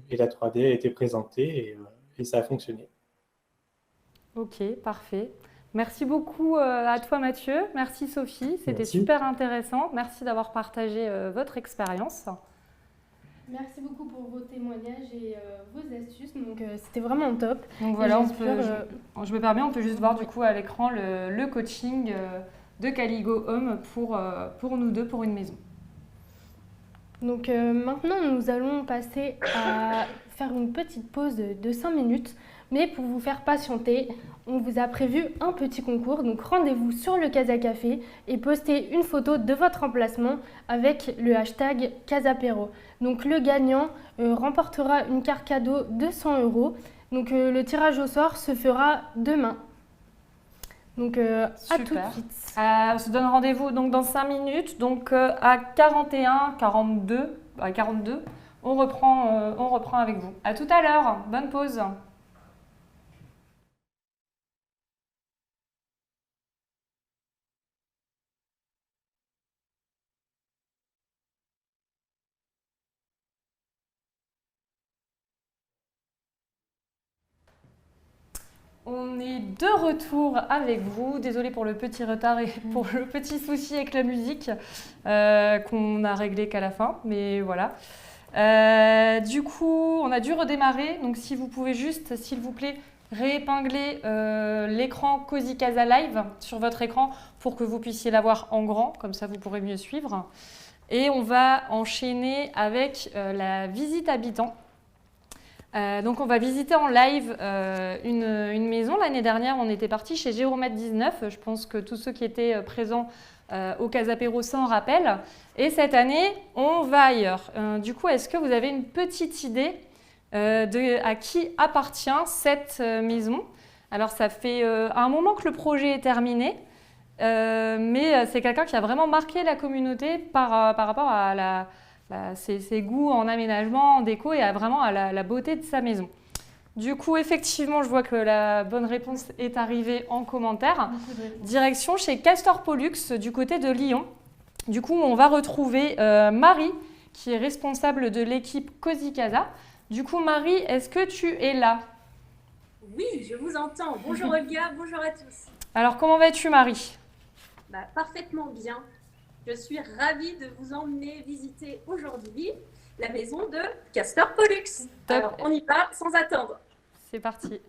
la 3D a été présentée et ça a fonctionné. Ok, parfait. Merci beaucoup à toi Mathieu, merci Sophie, c'était Merci. super intéressant. Merci d'avoir partagé votre expérience. Merci beaucoup pour vos témoignages et vos astuces. Donc, c'était vraiment top. Donc voilà, je me permets, on peut juste voir du coup à l'écran le coaching de Caligo Home pour nous deux, pour une maison. Donc maintenant, nous allons passer à faire une petite pause de 5 minutes. Mais pour vous faire patienter, on vous a prévu un petit concours. Donc rendez-vous sur le Casa Café et postez une photo de votre emplacement avec le hashtag Casapéro. Donc le gagnant remportera une carte cadeau de 100 €. Donc le tirage au sort se fera demain. Donc à tout de suite. On se donne rendez-vous donc dans 5 minutes. Donc à 42, on reprend avec vous. À tout à l'heure. Bonne pause. On est de retour avec vous. Désolée pour le petit retard et pour le petit souci avec la musique qu'on n'a réglé qu'à la fin, mais voilà. Du coup, on a dû redémarrer. Donc, si vous pouvez juste, s'il vous plaît, réépingler l'écran Cozy Casa Live sur votre écran pour que vous puissiez l'avoir en grand, comme ça vous pourrez mieux suivre. Et on va enchaîner avec la visite habitant. Donc on va visiter en live une maison. L'année dernière, on était parti chez Jérôme 19. Je pense que tous ceux qui étaient présents au Casapéro s'en rappellent. Et cette année, on va ailleurs. Du coup, est-ce que vous avez une petite idée à qui appartient cette maison? Alors ça fait un moment que le projet est terminé, mais c'est quelqu'un qui a vraiment marqué la communauté par rapport à ses goûts en aménagement, en déco et vraiment à la beauté de sa maison. Du coup, effectivement, je vois que la bonne réponse est arrivée en commentaire. Direction chez Castor Pollux, du côté de Lyon. Du coup, on va retrouver Marie, qui est responsable de l'équipe Cozy Casa. Du coup, Marie, est-ce que tu es là? Oui, je vous entends. Bonjour Olga, bonjour à tous. Alors, comment vas-tu, Marie? Parfaitement bien. Je suis ravie de vous emmener visiter aujourd'hui la maison de Castor Pollux. Alors, on y va sans attendre. C'est parti.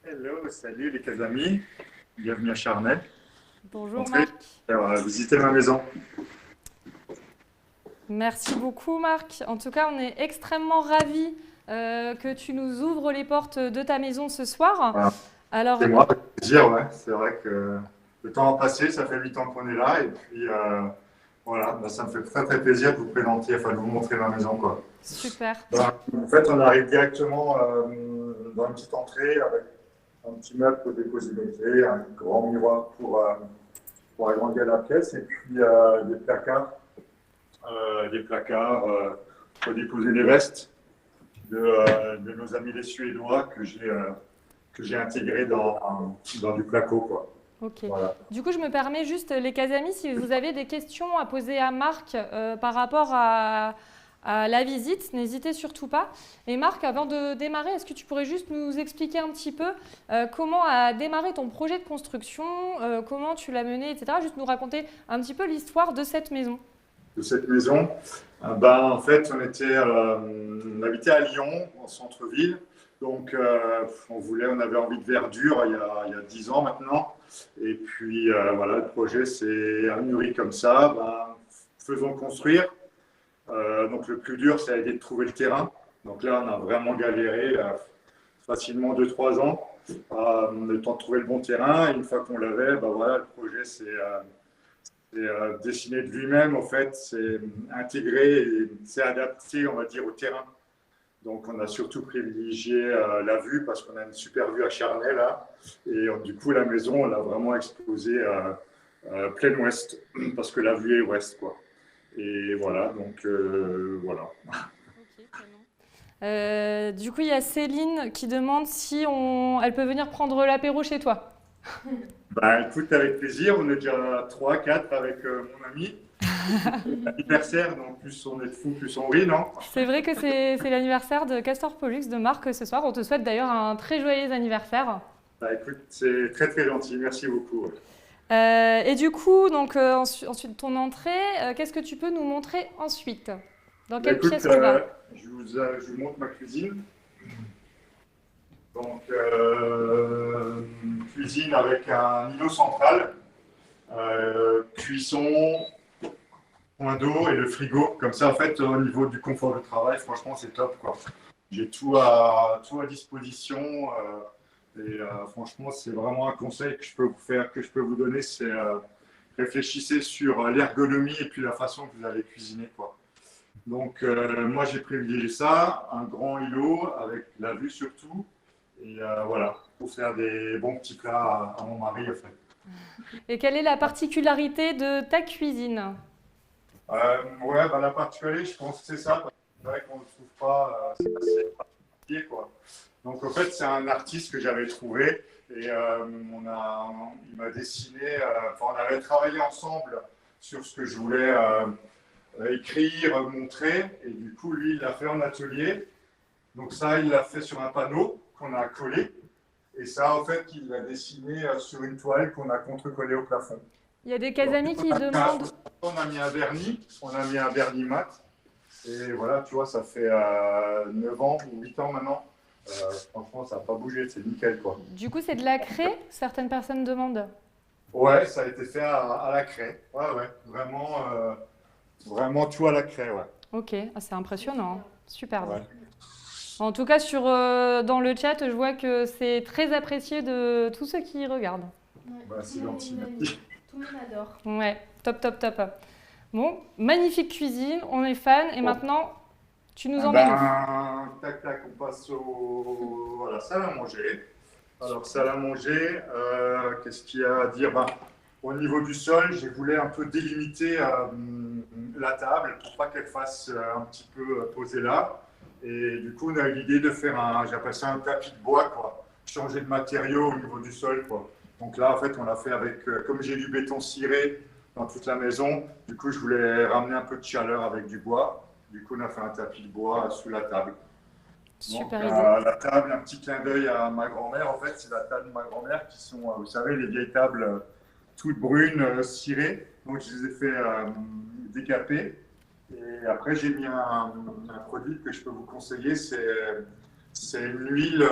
Hello, salut les amis. Bienvenue à Charnay. Bonjour Marc. On va visiter ma maison. Merci beaucoup Marc. En tout cas, on est extrêmement ravis que tu nous ouvres les portes de ta maison ce soir. Voilà. Alors, c'est moi, avec plaisir, ouais. C'est vrai que le temps a passé, ça fait 8 ans qu'on est là. Et puis voilà, ça me fait très très plaisir de vous présenter, enfin de vous montrer ma maison, quoi. Super. En fait, on arrive directement dans une petite entrée avec un petit meuble pour déposer les clés, un grand miroir pour agrandir la pièce et puis des placards pour déposer les vestes de nos amis les Suédois que j'ai intégrés dans du placo, quoi. Ok. Voilà. Du coup, je me permets juste, les Casamis, si vous avez des questions à poser à Marc par rapport à la visite, n'hésitez surtout pas. Et Marc, avant de démarrer, est-ce que tu pourrais juste nous expliquer un petit peu comment a démarré ton projet de construction, comment tu l'as mené, etc. Juste nous raconter un petit peu l'histoire de cette maison. De cette maison, en fait, on habitait à Lyon, en centre-ville. Donc, on avait envie de verdure il y a 10 ans maintenant. Et puis, voilà, le projet s'est mûri comme ça. Faisons construire. Donc, le plus dur, ça a été de trouver le terrain. Donc là, on a vraiment galéré facilement 2-3 ans. Le temps de trouver le bon terrain. Et une fois qu'on l'avait, voilà, le projet s'est dessiné de lui-même. En fait, c'est intégré et c'est adapté, on va dire, au terrain. Donc, on a surtout privilégié la vue parce qu'on a une super vue à Charnay, là. Et du coup, la maison, on l'a vraiment exposée plein ouest parce que la vue est ouest, quoi. Et voilà, donc voilà. Du coup, il y a Céline qui demande si elle peut venir prendre l'apéro chez toi. Bah, écoute, avec plaisir. On est déjà 3, 4 avec mon ami. L'anniversaire, donc plus on est de fous, plus on rit, non? C'est vrai que c'est l'anniversaire de Castor Pollux, de Marc, ce soir. On te souhaite d'ailleurs un très joyeux anniversaire. Bah, écoute, c'est très très gentil. Merci beaucoup. Et du coup, donc, ensuite ton entrée, qu'est-ce que tu peux nous montrer ensuite? Dans quelle pièce on va? Je vous montre ma cuisine. Donc, cuisine avec un îlot central, cuisson, point d'eau et le frigo. Comme ça, en fait, au niveau du confort de travail, franchement, c'est top, quoi. J'ai tout à disposition. Franchement, c'est vraiment un conseil que je peux vous faire, que je peux vous donner, c'est réfléchissez sur l'ergonomie et puis la façon que vous allez cuisiner, quoi. Donc, moi, j'ai privilégié ça, un grand îlot avec la vue surtout. Et voilà, pour faire des bons petits plats à mon mari, en fait. Et quelle est la particularité de ta cuisine? Ouais, bah, la particularité, je pense que c'est ça. C'est vrai qu'on ne le trouve pas, c'est assez particulier, quoi. Donc, en fait, c'est un artiste que j'avais trouvé et il m'a dessiné, on avait travaillé ensemble sur ce que je voulais écrire, montrer. Et du coup, lui, il l'a fait en atelier. Donc ça, il l'a fait sur un panneau qu'on a collé. Et ça, en fait, il l'a dessiné sur une toile qu'on a contre-collée au plafond. Il y a des casamis qui demandent... On a mis un vernis mat. Et voilà, tu vois, ça fait 9 ans ou 8 ans maintenant. Franchement, ça n'a pas bougé, c'est nickel, quoi. Du coup, c'est de la craie, certaines personnes demandent. Ouais, ça a été fait à la craie. Ouais, vraiment tout à la craie, ouais. Ok, c'est impressionnant, superbe. Ouais. En tout cas, dans le chat, je vois que c'est très apprécié de tous ceux qui regardent. Ouais, bah, c'est gentil. Tout le monde adore. Ouais, top, top, top. Bon, magnifique cuisine, on est fan. Et maintenant, tu nous emmènes où? Tac, tac, on passe à la salle à manger. Alors, salle à manger, qu'est-ce qu'il y a à dire? Au niveau du sol, j'ai voulu un peu délimiter la table pour pas qu'elle fasse un petit peu posée là. Et du coup, on a eu l'idée de faire j'appelle ça un tapis de bois, quoi. Changer de matériaux au niveau du sol, quoi. Donc là, en fait, on l'a fait avec, comme j'ai du béton ciré dans toute la maison, du coup, je voulais ramener un peu de chaleur avec du bois. Du coup, on a fait un tapis de bois sous la table. Super Donc, idée. la table, un petit clin d'œil à ma grand-mère. En fait, c'est la table de ma grand-mère qui sont, vous savez, les vieilles tables toutes brunes, cirées. Donc, je les ai fait décaper. Et après, j'ai mis un produit que je peux vous conseiller. C'est une huile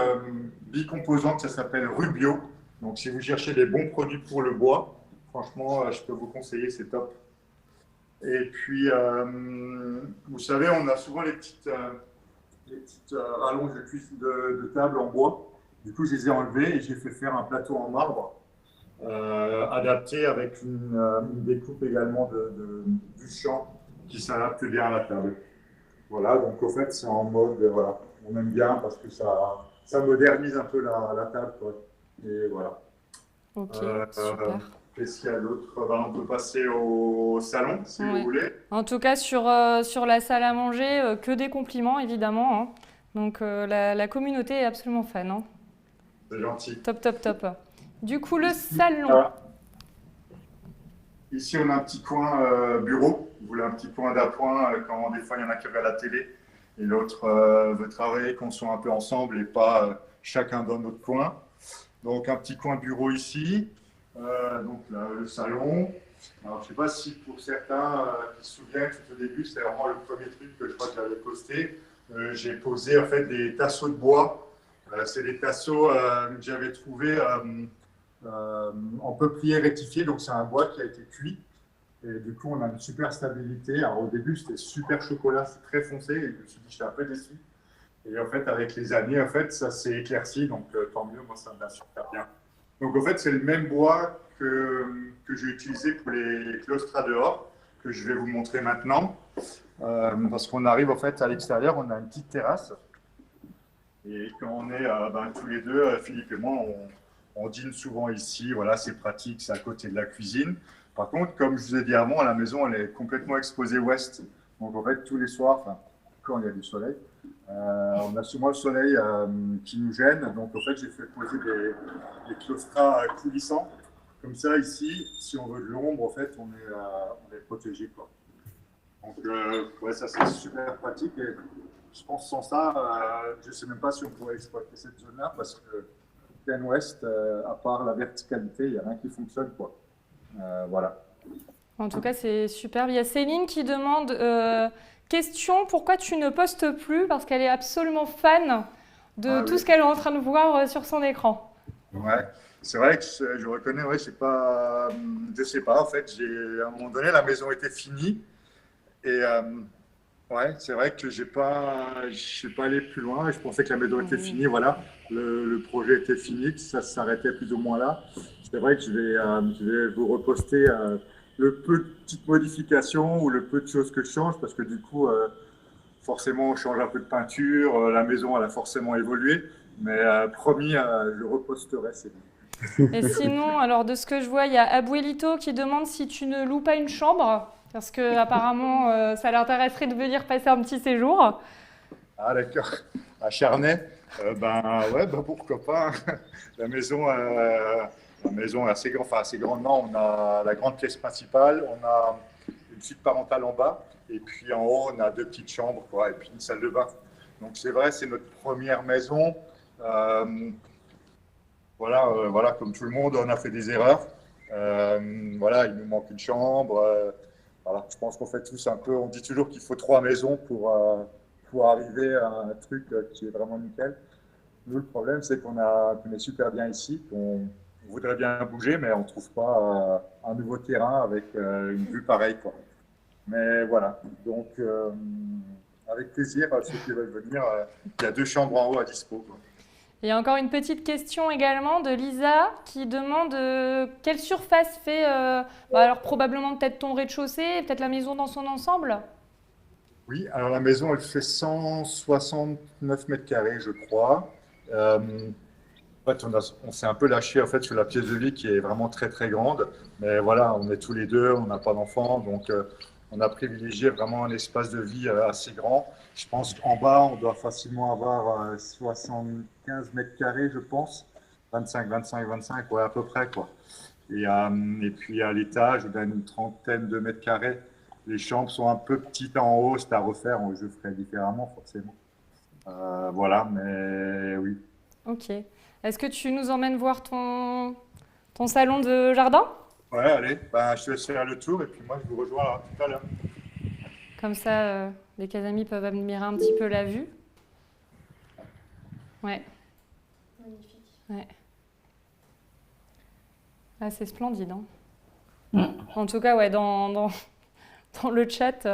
bicomposante, ça s'appelle Rubio. Donc, si vous cherchez des bons produits pour le bois, franchement, je peux vous conseiller, c'est top. Et puis, vous savez, on a souvent les petites rallonges de table en bois. Du coup, je les ai enlevées et j'ai fait faire un plateau en marbre adapté avec une découpe également du champ qui s'adapte bien à la table. Voilà, donc au fait, c'est en mode, voilà, on aime bien parce que ça modernise un peu la table, quoi. Et voilà. Ok, super. Qu'est-ce qu'il y a d'autre? On peut passer au salon, si vous voulez. En tout cas, sur la salle à manger, que des compliments, évidemment. Hein. Donc, la communauté est absolument fan. Hein. C'est gentil. Top, top, top. Du coup, le salon. Ici, on a un petit coin bureau. Vous voulez un petit coin d'appoint quand des fois, il y en a qui regardent la télé et l'autre veut travailler, qu'on soit un peu ensemble et pas chacun dans notre coin. Donc, un petit coin bureau ici. Donc là, le salon. Alors, je ne sais pas si pour certains qui se souviennent, tout au début, c'est vraiment le premier truc que je crois que j'avais posté. J'ai posé en fait des tasseaux de bois. C'est des tasseaux que j'avais trouvés en peuplier rectifié. Donc, c'est un bois qui a été cuit. Et du coup, on a une super stabilité. Alors, au début, c'était super chocolat, c'est très foncé. Et je me suis dit, j'étais un peu déçu. Et en fait, avec les années, en fait, ça s'est éclairci. Donc, tant mieux, moi, ça me va super bien. Donc, en fait, c'est le même bois que j'ai utilisé pour les claustras dehors, que je vais vous montrer maintenant. Parce qu'on arrive, en fait, à l'extérieur, on a une petite terrasse. Et quand on est tous les deux, Philippe et moi, on dîne souvent ici. Voilà, c'est pratique, c'est à côté de la cuisine. Par contre, comme je vous ai dit avant, la maison, elle est complètement exposée ouest. Donc, en fait, tous les soirs, quand il y a du soleil. On a souvent le soleil qui nous gêne, donc en fait j'ai fait poser des claustras coulissants. Comme ça ici, si on veut de l'ombre, en fait on est protégé, quoi. Donc ouais, ça c'est super pratique et je pense sans ça, je ne sais même pas si on pourrait exploiter cette zone-là parce que plein ouest, à part la verticalité, il n'y a rien qui fonctionne, quoi. Voilà. En tout cas, c'est superbe. Il y a Céline qui demande question, pourquoi tu ne postes plus? Parce qu'elle est absolument fan de tout ce qu'elle est en train de voir sur son écran. Ouais, c'est vrai que je reconnais, ouais, je sais pas en fait, à un moment donné, la maison était finie et ouais, c'est vrai que je suis pas allé plus loin. Je pensais que la maison était finie, voilà, le projet était fini, que ça s'arrêtait plus ou moins là. C'est vrai que je vais vous reposter le peu de petites modifications ou le peu de choses que je change parce que du coup, forcément, on change un peu de peinture, la maison, elle a forcément évolué, mais promis, je reposterai, c'est bon. Et sinon, alors de ce que je vois, il y a Abuelito qui demande si tu ne loues pas une chambre, parce que apparemment, ça l'intéresserait de venir passer un petit séjour. Ah d'accord, à Charnay, ben ouais, ben, pourquoi pas. La maison est assez grande, enfin assez grande, non, on a la grande pièce principale, on a une suite parentale en bas, et puis en haut, on a 2 petites chambres, quoi, et puis une salle de bain. Donc c'est vrai, c'est notre première maison. Voilà, comme tout le monde, on a fait des erreurs. Voilà, il nous manque une chambre. Voilà, je pense qu'on fait tous un peu, on dit toujours qu'il faut 3 maisons pour arriver à un truc qui est vraiment nickel. Nous, le problème, c'est qu'on est super bien ici, qu'on voudrait bien bouger, mais on ne trouve pas un nouveau terrain avec une vue pareille, quoi. Mais voilà, donc avec plaisir, ceux qui veulent venir, il y a 2 chambres en haut à dispo, quoi. Il y a encore une petite question également de Lisa qui demande quelle surface fait, alors probablement peut-être ton rez-de-chaussée, peut-être la maison dans son ensemble? Oui, alors la maison, elle fait 169 mètres carrés, je crois. En fait, on s'est un peu lâché en fait, sur la pièce de vie qui est vraiment très très grande. Mais voilà, on est tous les deux, on n'a pas d'enfants, donc on a privilégié vraiment un espace de vie assez grand. Je pense qu'en bas, on doit facilement avoir 75 mètres carrés, je pense. 25, ouais, à peu près, quoi. Et puis à l'étage, on a une trentaine de mètres carrés. Les chambres sont un peu petites en haut, c'est à refaire, je ferai différemment, forcément. Voilà, mais oui. Ok. Est-ce que tu nous emmènes voir ton salon de jardin? Ouais, allez, bah, je te laisse faire le tour et puis moi, je vous rejoins là, tout à l'heure. Comme ça, les Casamis peuvent admirer un petit peu la vue. Ouais. Magnifique. Ouais. Ah, c'est splendide, hein. En tout cas, ouais, dans le chat,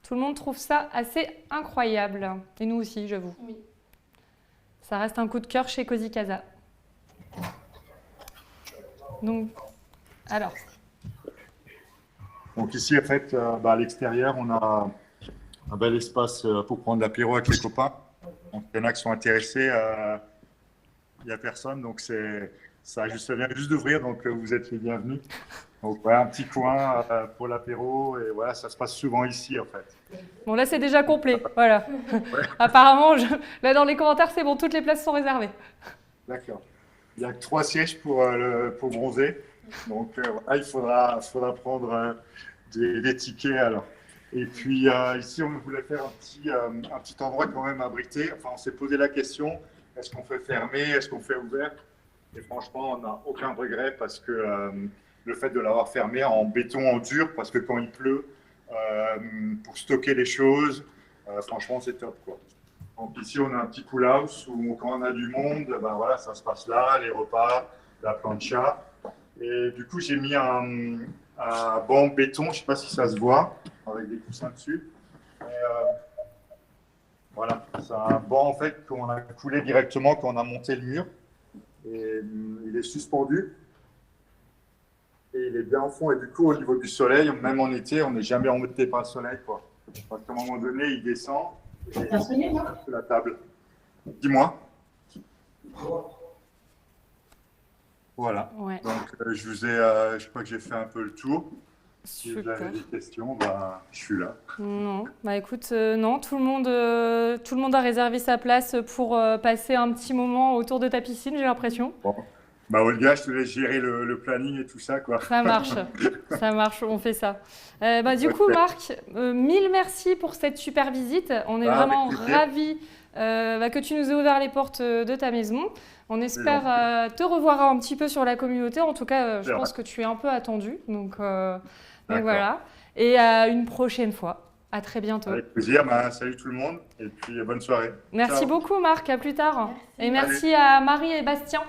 tout le monde trouve ça assez incroyable. Et nous aussi, j'avoue. Oui. Ça reste un coup de cœur chez Cozy Casa. Donc, alors. Donc ici, en fait, à l'extérieur, on a un bel espace pour prendre l'apéro avec les copains. Donc, il y en a qui sont intéressés. Il n'y a personne, donc ça vient juste d'ouvrir, donc vous êtes les bienvenus. Donc voilà, un petit coin pour l'apéro, et voilà, ça se passe souvent ici, en fait. Bon, là, c'est déjà complet, voilà. Ouais. Apparemment, là, dans les commentaires, c'est bon, toutes les places sont réservées. D'accord. Il y a que 3 sièges pour bronzer. Donc, voilà, il faudra prendre des tickets, alors. Et puis, ici, on voulait faire un petit endroit quand même abrité. Enfin, on s'est posé la question, est-ce qu'on fait fermé, est-ce qu'on fait ouvert? Et franchement, on n'a aucun regret parce que le fait de l'avoir fermé en béton, en dur, parce que quand il pleut, pour stocker les choses, franchement, c'est top, quoi. Donc ici, on a un petit cool house où quand on a du monde, ben voilà, ça se passe là, les repas, la plancha. Et du coup, j'ai mis un banc béton, je ne sais pas si ça se voit, avec des coussins dessus. Et, voilà, c'est un banc en fait qu'on a coulé directement quand on a monté le mur. Et il est suspendu. Et il est bien au fond. Et du coup, au niveau du soleil, même en été, on n'est jamais embêté par le soleil, quoi. Parce qu'à un moment donné, il descend. Et il est sur la table. Dis-moi. Voilà. Ouais. Donc, je crois que j'ai fait un peu le tour. Si vous Super. avez des questions, je suis là. Non, bah écoute, non, tout le monde a réservé sa place pour passer un petit moment autour de ta piscine, j'ai l'impression. Bon. Olga, je te laisse gérer le planning et tout ça, quoi. Ça marche, on fait ça. Du coup, Marc, mille merci pour cette super visite. On est vraiment ravis que tu nous aies ouvert les portes de ta maison. On espère te revoir un petit peu sur la communauté. En tout cas, je pense que tu es un peu attendu. Donc voilà. Et à une prochaine fois. À très bientôt. Avec plaisir. Salut tout le monde. Et puis, bonne soirée. Merci Ciao. beaucoup, Marc. À plus tard. Merci. Et merci à Marie et Bastien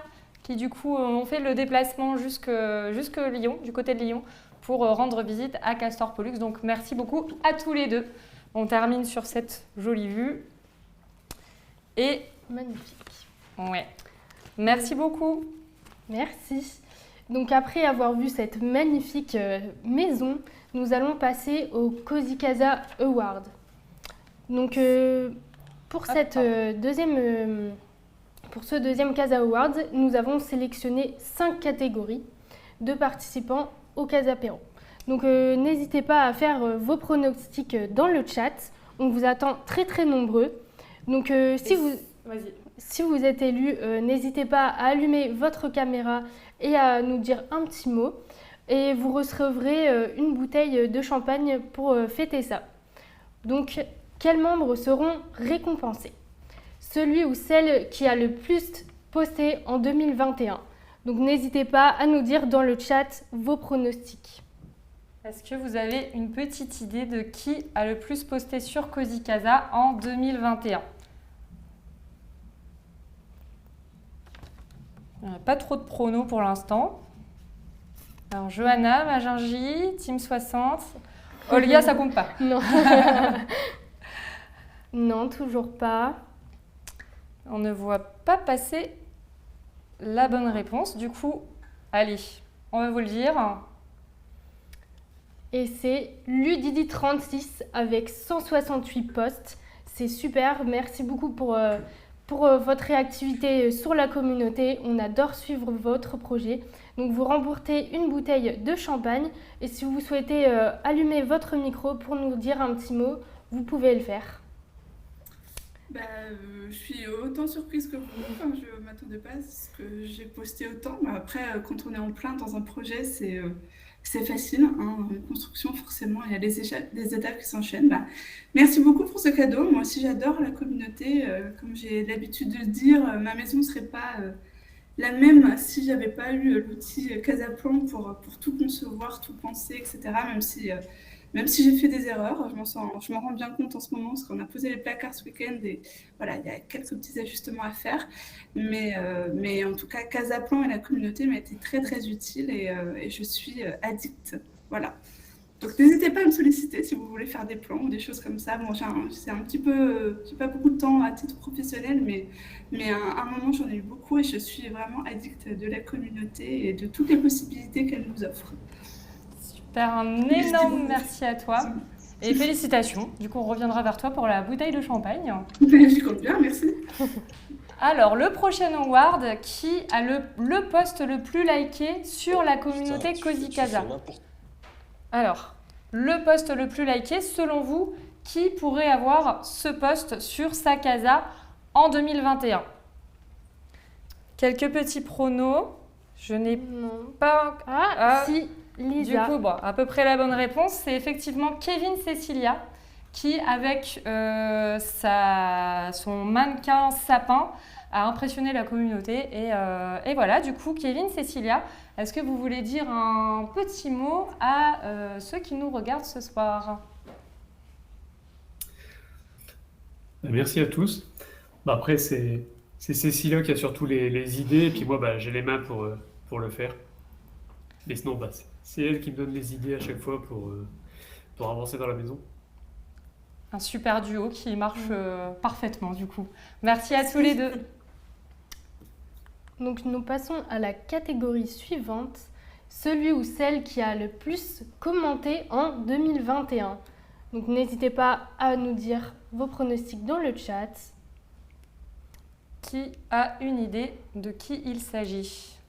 qui, du coup, ont fait le déplacement jusque Lyon, du côté de Lyon, pour rendre visite à Castor Pollux. Donc, merci beaucoup à tous les deux. On termine sur cette jolie vue. Et Magnifique. ouais. Merci beaucoup. Merci. Donc après avoir vu cette magnifique maison, nous allons passer au Cozy Casa Award. Donc pour ce deuxième Casa Award, nous avons sélectionné 5 catégories de participants au Casa Apéro. Donc n'hésitez pas à faire vos pronostics dans le chat. On vous attend très très nombreux. Donc si vous êtes élu, n'hésitez pas à allumer votre caméra et à nous dire un petit mot. Et vous recevrez une bouteille de champagne pour fêter ça. Donc, quels membres seront récompensés? Celui ou celle qui a le plus posté en 2021. Donc, n'hésitez pas à nous dire dans le chat vos pronostics. Est-ce que vous avez une petite idée de qui a le plus posté sur Cozy Casa en 2021? Pas trop de pronos pour l'instant. Alors, Johanna, Magingi, Team 60. Olga, ça compte pas. Non. Non, toujours pas. On ne voit pas passer la bonne réponse. Du coup, allez, on va vous le dire. Et c'est Ludidi36 avec 168 posts. C'est super. Merci beaucoup pour votre réactivité sur la communauté. On adore suivre votre projet. Donc vous remportez une bouteille de champagne et si vous souhaitez allumer votre micro pour nous dire un petit mot, vous pouvez le faire. Je suis autant surprise que vous. Enfin, je ne m'attendais pas à ce que j'ai posté autant. Après, quand on est en plein dans un projet, c'est facile. Hein. Une construction, forcément, il y a des étapes qui s'enchaînent. Merci beaucoup pour ce cadeau. Moi aussi, j'adore la communauté. Comme j'ai l'habitude de le dire, ma maison ne serait pas la même si j'avais pas eu l'outil Casaplan pour tout concevoir, tout penser, etc. Même si j'ai fait des erreurs, je m'en rends bien compte en ce moment parce qu'on a posé les placards ce week-end et voilà, il y a quelques petits ajustements à faire. Mais en tout cas, Casaplan et la communauté m'a été très très utile et je suis addict. Voilà. Donc n'hésitez pas à me solliciter si vous voulez faire des plans ou des choses comme ça. Bon, c'est un petit peu, j'ai pas beaucoup de temps à titre professionnel, mais à un moment j'en ai eu beaucoup et je suis vraiment addict de la communauté et de toutes les possibilités qu'elle nous offre. Super, un énorme merci à toi et félicitations. Du coup, on reviendra vers toi pour la bouteille de champagne. J'y compte bien, merci. Alors, le prochain award, qui a le post le plus liké sur la communauté Cozy Casa? Alors, le post le plus liké, selon vous, qui pourrait avoir ce post sur sa casa en 2021? Quelques petits pronos. Je n'ai pas... Si, Lisa. Du coup, à peu près la bonne réponse, c'est effectivement Kevin Cecilia qui, avec son mannequin sapin, a impressionné la communauté. Et voilà, du coup, Kevin Cecilia, est-ce que vous voulez dire un petit mot à ceux qui nous regardent ce soir? Merci à tous. Après, c'est Cécilia qui a surtout les idées, et puis moi, j'ai les mains pour le faire. Mais sinon, c'est elle qui me donne les idées à chaque fois pour avancer dans la maison. Un super duo qui marche parfaitement, du coup. Merci à tous les deux. Donc nous passons à la catégorie suivante, celui ou celle qui a le plus commenté en 2021. Donc n'hésitez pas à nous dire vos pronostics dans le chat. Qui a une idée de qui il s'agit?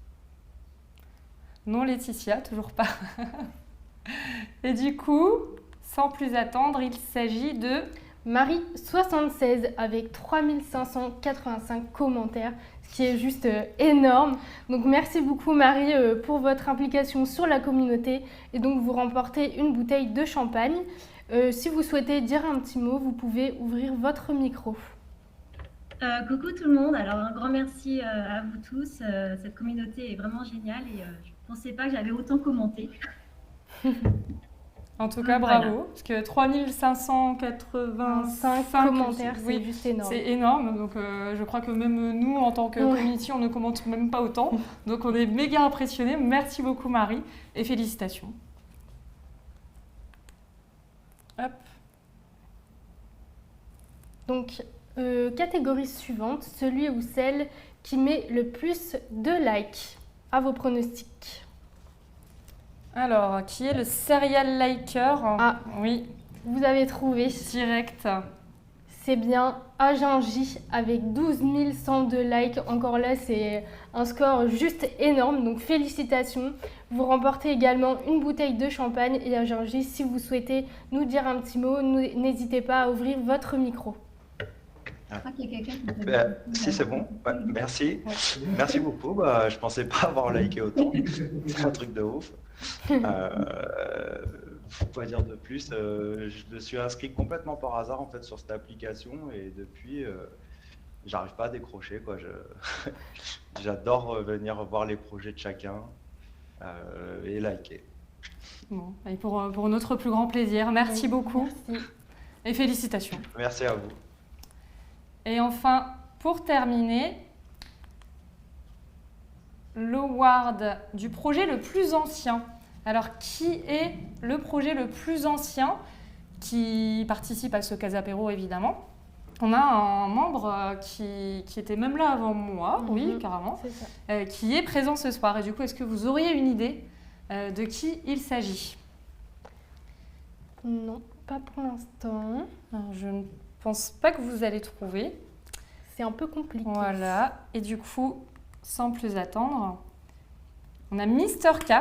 Non, Laetitia, toujours pas. Et du coup, sans plus attendre, il s'agit de Marie76 avec 3585 commentaires, ce qui est juste énorme. Donc merci beaucoup Marie pour votre implication sur la communauté et donc vous remportez une bouteille de champagne. Si vous souhaitez dire un petit mot, vous pouvez ouvrir votre micro. Coucou tout le monde, alors un grand merci à vous tous, cette communauté est vraiment géniale et je ne pensais pas que j'avais autant commenté. En tout cas, bravo, parce que 3585 commentaires, c'est juste énorme. C'est énorme, donc je crois que même nous, en tant que community, on ne commente même pas autant. Donc on est méga impressionnés. Merci beaucoup Marie et félicitations. Hop. Donc, catégorie suivante, celui ou celle qui met le plus de likes. À vos pronostics. Alors, qui est le serial liker? Ah, oui. Vous avez trouvé. Direct. C'est bien Agent J avec 12 102 likes. Encore là, c'est un score juste énorme. Donc, félicitations. Vous remportez également une bouteille de champagne. Et Agent J, si vous souhaitez nous dire un petit mot, n'hésitez pas à ouvrir votre micro. Je crois qu'il y a quelqu'un qui Si, c'est bon. Ouais, merci. Merci beaucoup. Bah, je pensais pas avoir liké autant. C'est un truc de ouf. Quoi dire de plus, je me suis inscrit complètement par hasard en fait sur cette application et depuis j'arrive pas à décrocher quoi. J'adore venir voir les projets de chacun et liker. Bon, et pour notre plus grand plaisir, merci beaucoup. Merci. Et félicitations. Merci à vous. Et enfin, pour terminer, l'award du projet le plus ancien. Alors, qui est le projet le plus ancien qui participe à ce Casapéro, évidemment? On a un membre qui était même là avant moi, oui, carrément, qui est présent ce soir. Et du coup, est-ce que vous auriez une idée de qui il s'agit? Non, pas pour l'instant. Alors, je ne pense pas que vous allez trouver. C'est un peu compliqué. Voilà, et du coup, sans plus attendre, on a Mister K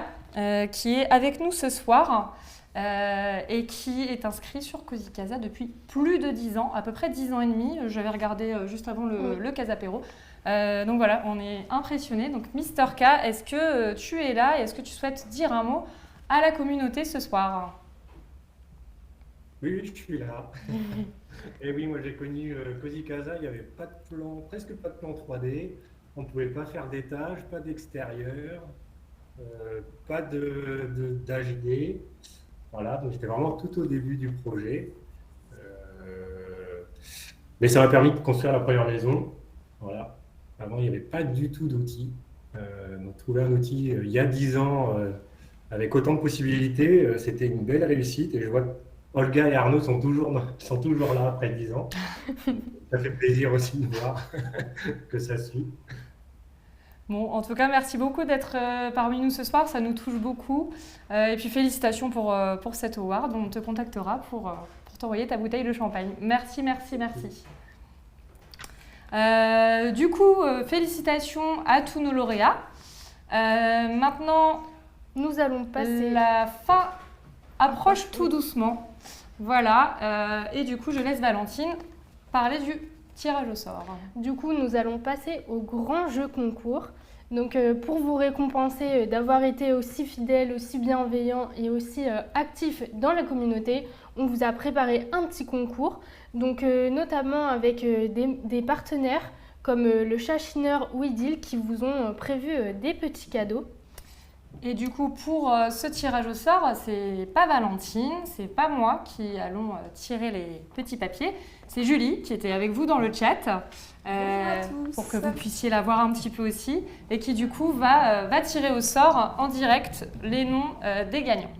qui est avec nous ce soir et qui est inscrit sur Cozy Casa depuis plus de 10 ans, à peu près 10 ans et demi. J'avais regardé juste avant le Casapéro. Donc voilà, on est impressionnés. Donc Mister K, est-ce que tu es là et est-ce que tu souhaites dire un mot à la communauté ce soir? Oui, je suis là. Et oui, moi j'ai connu Cozy Casa, il n'y avait pas de plan, presque pas de plan 3D. On ne pouvait pas faire d'étage, pas d'extérieur, pas d'HD. Voilà, donc j'étais vraiment tout au début du projet. Mais ça m'a permis de construire la première maison. Voilà. Avant, il n'y avait pas du tout d'outils. Donc trouver un outil il y a 10 ans avec autant de possibilités, c'était une belle réussite. Et je vois que Olga et Arnaud sont toujours là après 10 ans. Ça fait plaisir aussi de voir que ça suit. Bon, en tout cas, merci beaucoup d'être parmi nous ce soir, ça nous touche beaucoup. Et puis félicitations pour cet award, on te contactera pour t'envoyer ta bouteille de champagne. Merci, merci, merci. Du coup, félicitations à tous nos lauréats. Maintenant, nous allons passer. La fin approche tout doucement. Voilà, et du coup, je laisse Valentine parler du tirage au sort. Du coup, nous allons passer au grand jeu concours. Donc, pour vous récompenser d'avoir été aussi fidèle, aussi bienveillant et aussi actif dans la communauté, on vous a préparé un petit concours. Donc, notamment avec des partenaires comme le chat-chineur Weedil qui vous ont prévu des petits cadeaux. Et du coup, pour ce tirage au sort, c'est pas Valentine, c'est pas moi qui allons tirer les petits papiers. C'est Julie qui était avec vous dans le chat pour que vous puissiez la voir un petit peu aussi et qui du coup va tirer au sort en direct les noms des gagnants.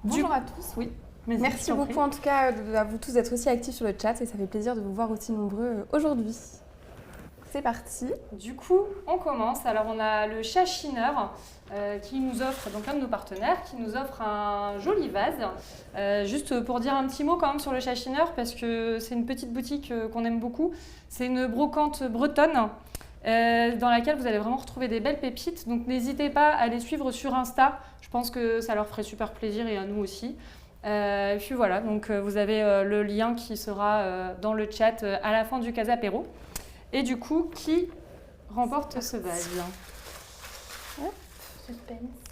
Bonjour à tous. Oui. Merci beaucoup en tout cas à vous tous d'être aussi actifs sur le chat et ça fait plaisir de vous voir aussi nombreux aujourd'hui. C'est parti. Du coup, on commence. Alors, on a le chat-chineur qui nous offre, donc un de nos partenaires, qui nous offre un joli vase. Juste pour dire un petit mot quand même sur le chat-chineur, parce que c'est une petite boutique qu'on aime beaucoup. C'est une brocante bretonne dans laquelle vous allez vraiment retrouver des belles pépites. Donc n'hésitez pas à les suivre sur Insta. Je pense que ça leur ferait super plaisir et à nous aussi. Et puis voilà, donc vous avez le lien qui sera dans le chat à la fin du Casa Apéro. Et du coup, qui remporte ce vase?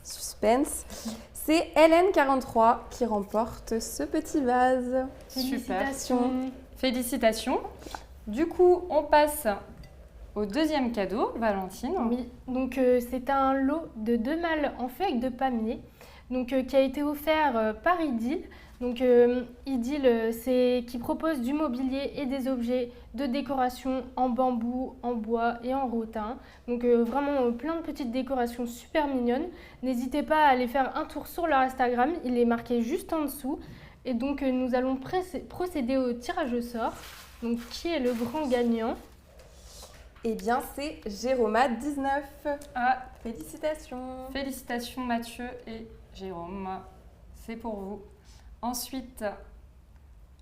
Suspense. C'est Hélène43 qui remporte ce petit vase. Félicitations. Félicitations. Du coup, on passe au deuxième cadeau, Valentine. Oui, donc c'est un lot de 2 mâles en feuilles de palmier, donc qui a été offert par Idylle. Donc Idylle, c'est qui propose du mobilier et des objets de décoration en bambou, en bois et en rotin. Donc vraiment plein de petites décorations super mignonnes. N'hésitez pas à aller faire un tour sur leur Instagram, il est marqué juste en dessous. Et donc nous allons procéder au tirage au sort. Donc qui est le grand gagnant? Eh bien, c'est Jérôma19. Ah, félicitations. Félicitations Mathieu et Jérôme. C'est pour vous. Ensuite,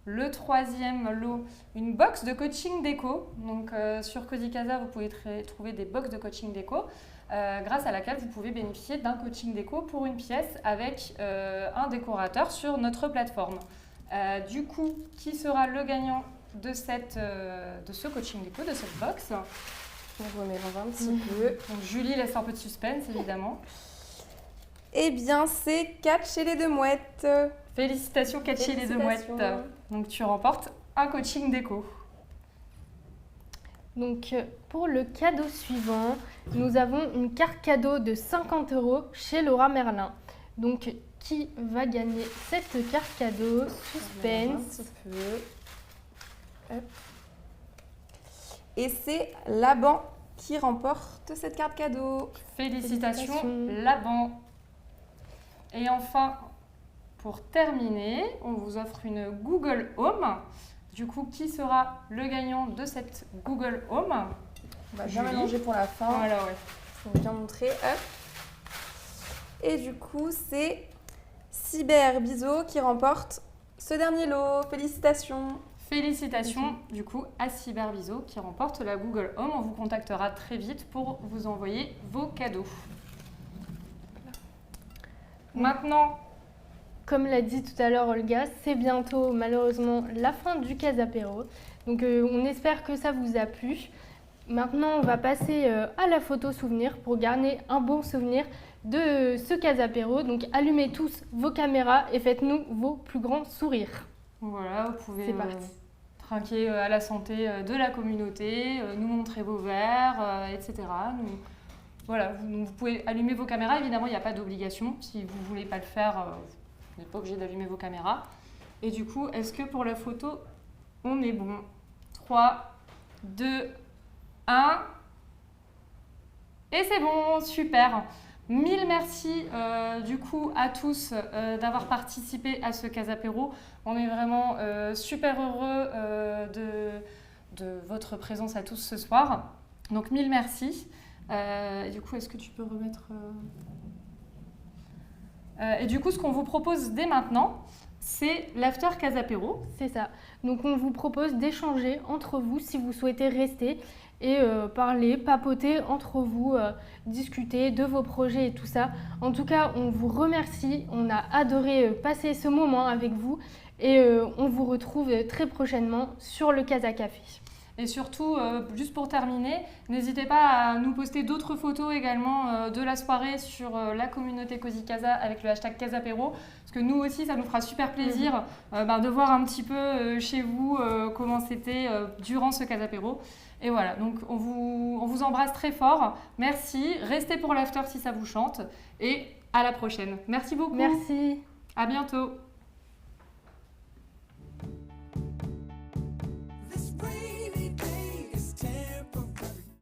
le troisième lot, une box de coaching déco. Donc sur Cozy Casa, vous pouvez trouver des box de coaching déco grâce à laquelle vous pouvez bénéficier d'un coaching déco pour une pièce avec un décorateur sur notre plateforme. Du coup, qui sera le gagnant de ce coaching déco, de cette box? On vous mélange un petit peu. Donc Julie laisse un peu de suspense, évidemment. Eh bien, c'est Catch et les deux mouettes. Félicitations Cathy et les deux mouettes. Donc tu remportes un coaching déco. Donc pour le cadeau suivant, nous avons une carte cadeau de 50 € chez Laura Merlin. Donc qui va gagner cette carte cadeau? Suspense. Hop. Et c'est Laban qui remporte cette carte cadeau. Félicitations Laban. Et enfin, pour terminer, on vous offre une Google Home. Du coup, qui sera le gagnant de cette Google Home? On va bien mélanger pour la fin. Voilà, ouais. Faut bien montrer. Hop. Et du coup, c'est Cyber Biseau qui remporte ce dernier lot. Félicitations. Félicitations du coup à Cyber Biseau qui remporte la Google Home. On vous contactera très vite pour vous envoyer vos cadeaux. Maintenant, comme l'a dit tout à l'heure Olga, c'est bientôt malheureusement la fin du Casa Apéro. Donc on espère que ça vous a plu. Maintenant, on va passer à la photo souvenir pour garder un bon souvenir de ce Casa Apéro. Donc allumez tous vos caméras et faites-nous vos plus grands sourires. Voilà, vous pouvez trinquer à la santé de la communauté, nous montrer vos verres, etc. Voilà, vous pouvez allumer vos caméras. Évidemment, il n'y a pas d'obligation. Si vous ne voulez pas le faire, vous n'êtes pas obligé d'allumer vos caméras. Et du coup, est-ce que pour la photo, on est bon? 3, 2, 1. Et c'est bon, super. Mille merci du coup à tous d'avoir participé à ce Casa Apéro. On est vraiment super heureux de votre présence à tous ce soir. Donc mille merci. Du coup, est-ce que tu peux remettre... Et du coup, ce qu'on vous propose dès maintenant, c'est l'after Casa Apéro. C'est ça. Donc on vous propose d'échanger entre vous si vous souhaitez rester et parler, papoter entre vous, discuter de vos projets et tout ça. En tout cas, on vous remercie. On a adoré passer ce moment avec vous et on vous retrouve très prochainement sur le Casa Café. Et surtout, juste pour terminer, n'hésitez pas à nous poster d'autres photos également de la soirée sur la communauté Cozy Casa avec le hashtag Casa Apéro. Parce que nous aussi, ça nous fera super plaisir de voir un petit peu chez vous comment c'était durant ce Casa Apéro. Et voilà, donc on vous embrasse très fort. Merci, restez pour l'after si ça vous chante. Et à la prochaine. Merci beaucoup. Merci. À bientôt.